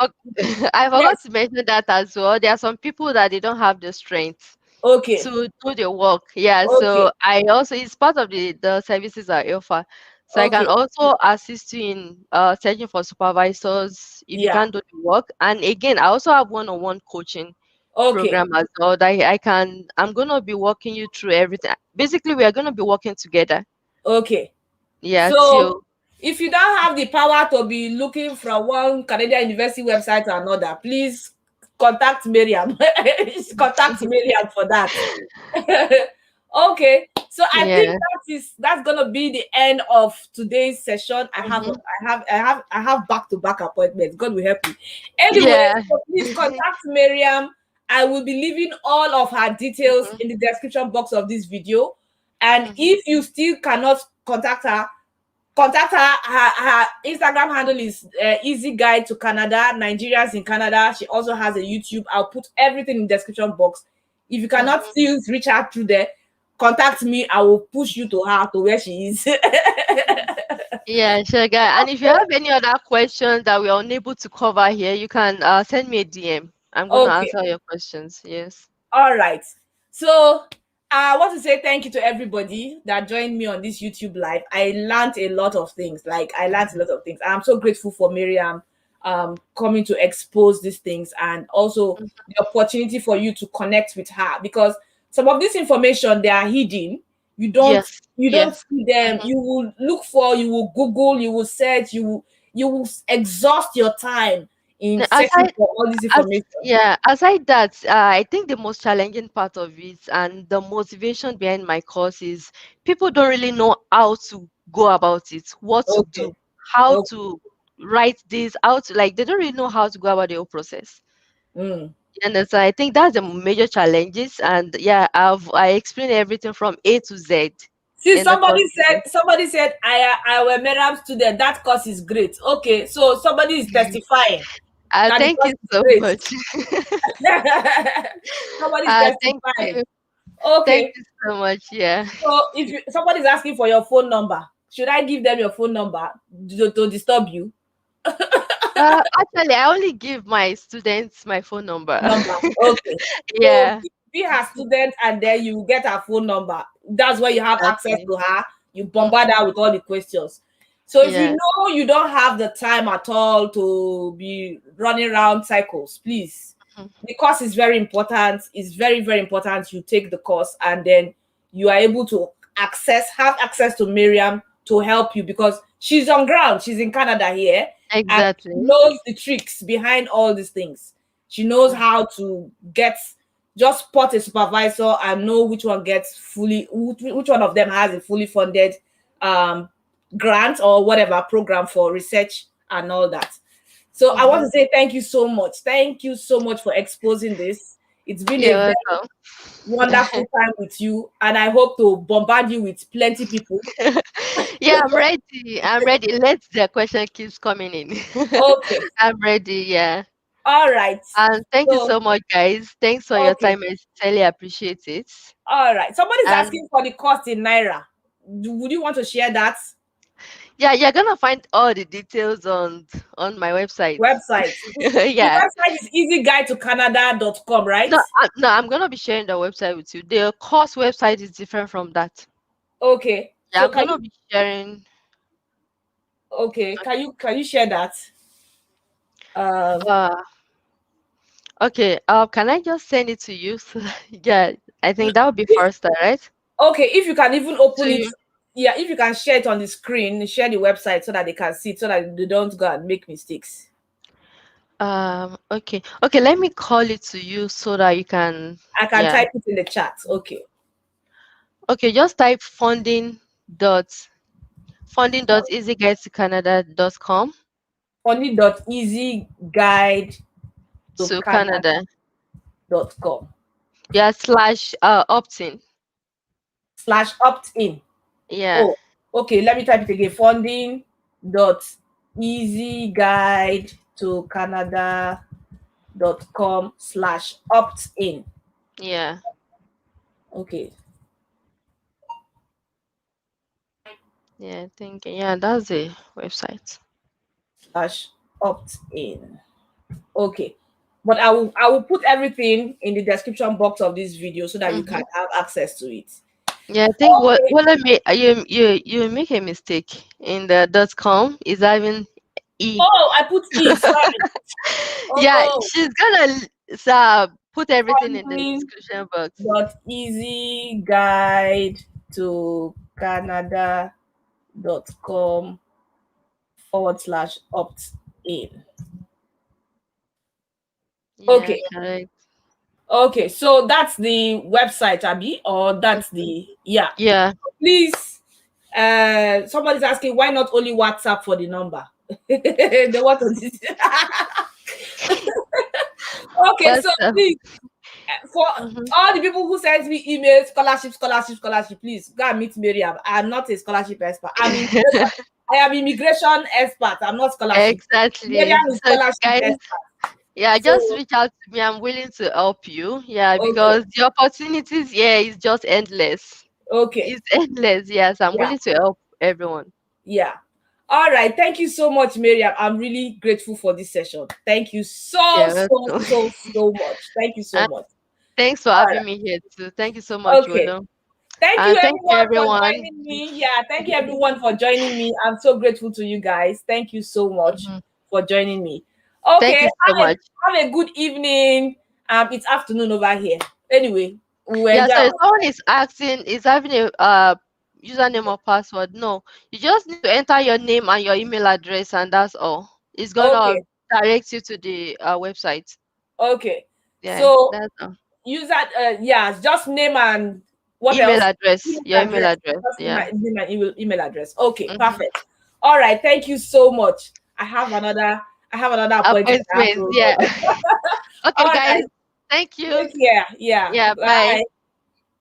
I forgot Yes. to mention that as well. There are some people that they don't have the strength Okay. to do the work. Yeah, Okay. so I also, it's part of the services I offer. So I can Okay. also assist you in searching for supervisors if you Yeah. can't do the work. And again, I also have one-on-one coaching Okay. program as well that I'm gonna be walking you through everything. Basically, we are gonna be working together. Okay. Yeah, So till if you don't have the power to be looking from one Canadian university website to another, please contact Miriam. Contact Miriam for that. Okay, so I think yeah. that's gonna be the end of today's session. Hmm. I have back-to-back appointments. God will help me. Anyway, Yeah. so please contact Miriam. I will be leaving all of her details Hmm. in the description box of this video. And Hmm. if you still cannot contact her, contact her. Her Instagram handle is Easy Guide to Canada, Nigerians in Canada. She also has a YouTube. I'll put everything in the description box. If you cannot Hmm. still reach out through there, contact me. I will push you to her to where she is. Yeah, sure, guy. And if you have any other questions that we are unable to cover here, you can send me a DM. I'm going to Okay. answer your questions. Yes. All right. So I want to say thank you to everybody that joined me on this YouTube live. I learned a lot of things. Like I learned a lot of things. I'm so grateful for Miriam coming to expose these things and also Mhm. the opportunity for you to connect with her because some of this information they are hidden. You don't Yes. you don't Yes. see them. Hmm. You will look for, you will Google, you will search, you will exhaust your time in searching Aside, for all this as information. yeah, aside that, I think the most challenging part of it and the motivation behind my course is people don't really know how to go about it, what to Okay. do, how Okay. to write this, how to like they don't really know how to go about the whole process. Mm. And so I think that's the major challenges. And yeah, I explained everything from A to Z See, in the course video. somebody said I were Meram student. That course is great. Okay, so somebody is testifying that the Thank course you is so great. much. Somebody is Thank testifying. you. Thank Okay, you so much. Yeah. so if somebody is asking for your phone number, should I give them your phone number to disturb you? Actually, I only give my students my phone number. Number. Okay. So Yeah, be her student and then you get her phone number. That's where you have access exactly. to her. You bombard Mhm. her with all the questions. So if you Yeah, know you don't have the time at all to be running around cycles, please. mhm. The course is very important. It's very, very important you take the course and then you are able to have access to Miriam to help you because she's on ground. She's in Canada here and she Exactly. knows the tricks behind all these things. She knows Mm. how to get just spot a supervisor and know which one gets which one of them has a fully funded um, grant or whatever program for research and all that. So I want Mhm. to say thank you so much. Thank you so much for exposing this. It's been a You're very welcome. wonderful time with you, and I hope to bombard you with plenty people. Yeah, I'm ready. I'm ready. Let the question keeps coming in. Okay, I'm ready. Yeah. all right. And thank you So so much, guys. Thanks for your okay, time. I sincerely appreciate it. all right. Somebody's And asking for the cost in naira. Would you want to share that yeah, you're gonna find all the details on my website. website? The Yeah. website is easyguidetocanada.com, right? No, I'm gonna be sharing the website with you. The course website is different from that. Okay. Yeah, So I'm gonna be sharing. can you share that? Um Uh, okay. Can I just send it to you? So, yeah, I think that would be if, faster, right? okay, if you can even open To it, you. yeah, if you can share it on the screen, share the website so that they can see it, so that they don't go and make mistakes. Okay. Okay, let me call it to you so that you can, I can yeah. type it in the chat. Okay. Okay, just type funding.easyguidetocanada.com Only.easyguide to to Canada. Canada.com Yeah, slash opt-in. /opt-in. Yeah, Oh, okay. Let me type it again. Funding.easyguide to Canada.com/opt-in. yeah, Okay. yeah. Thank you. Yeah, that's the website. /opt-in. Okay. But I will put everything in the description box of this video so that you Mm-hmm. can have access to it. Yeah, I think Okay. what I made you make a mistake in the .com is having e. Oh, I put E. Sorry. Yeah, Oh, she's gonna put everything in the funding description box. dot easy guide to Canada.com /opt-in. Yeah, Okay. correct. Okay. So that's the website, Abby, or that's the, yeah. Yeah. Please, somebody's asking why not only WhatsApp for the number. They want to this. Okay, What's so up? please, for Mm-hmm. all the people who send me emails, scholarship, please go and meet Miriam. I'm not a scholarship expert. I am immigration expert. I'm not scholarship. Exactly. Miriam is So scholarship guys, expert. yeah, just So reach out to me. I'm willing to help you. Yeah, okay, because the opportunities here is just endless. okay, It's endless. Yes, I'm yeah, willing to help everyone. yeah. All right. Thank you so much, Miriam. I'm really grateful for this session. Thank you Yeah, welcome. so much. Thank you so And much. thanks for All having right. me here too. Thank you so much, Okay. Uno. Thank you And thank you everyone for everyone. joining me. Yeah, thank you everyone for joining me. I'm so grateful to you guys. Thank you so much Mhm. for joining me. Thank Okay, you so much. have a good evening. It's afternoon over here. Anyway, we will Yeah, enjoy so if our. someone is asking, is having a username or password? No, you just need to enter your name and your email address, and that's all. It's gonna Okay, direct you to the website. okay. Yeah, So that's all. use that. Yeah, just name and what Email else? address, Email your email address. address. Just Yeah. name and email address. Okay, Mm-hmm. perfect. All right. Thank you so much. I have another appointment. I have to Appointment. Yeah. run. Okay, All guys. right. Thank you. Take care. Yeah. Yeah. Bye. Bye.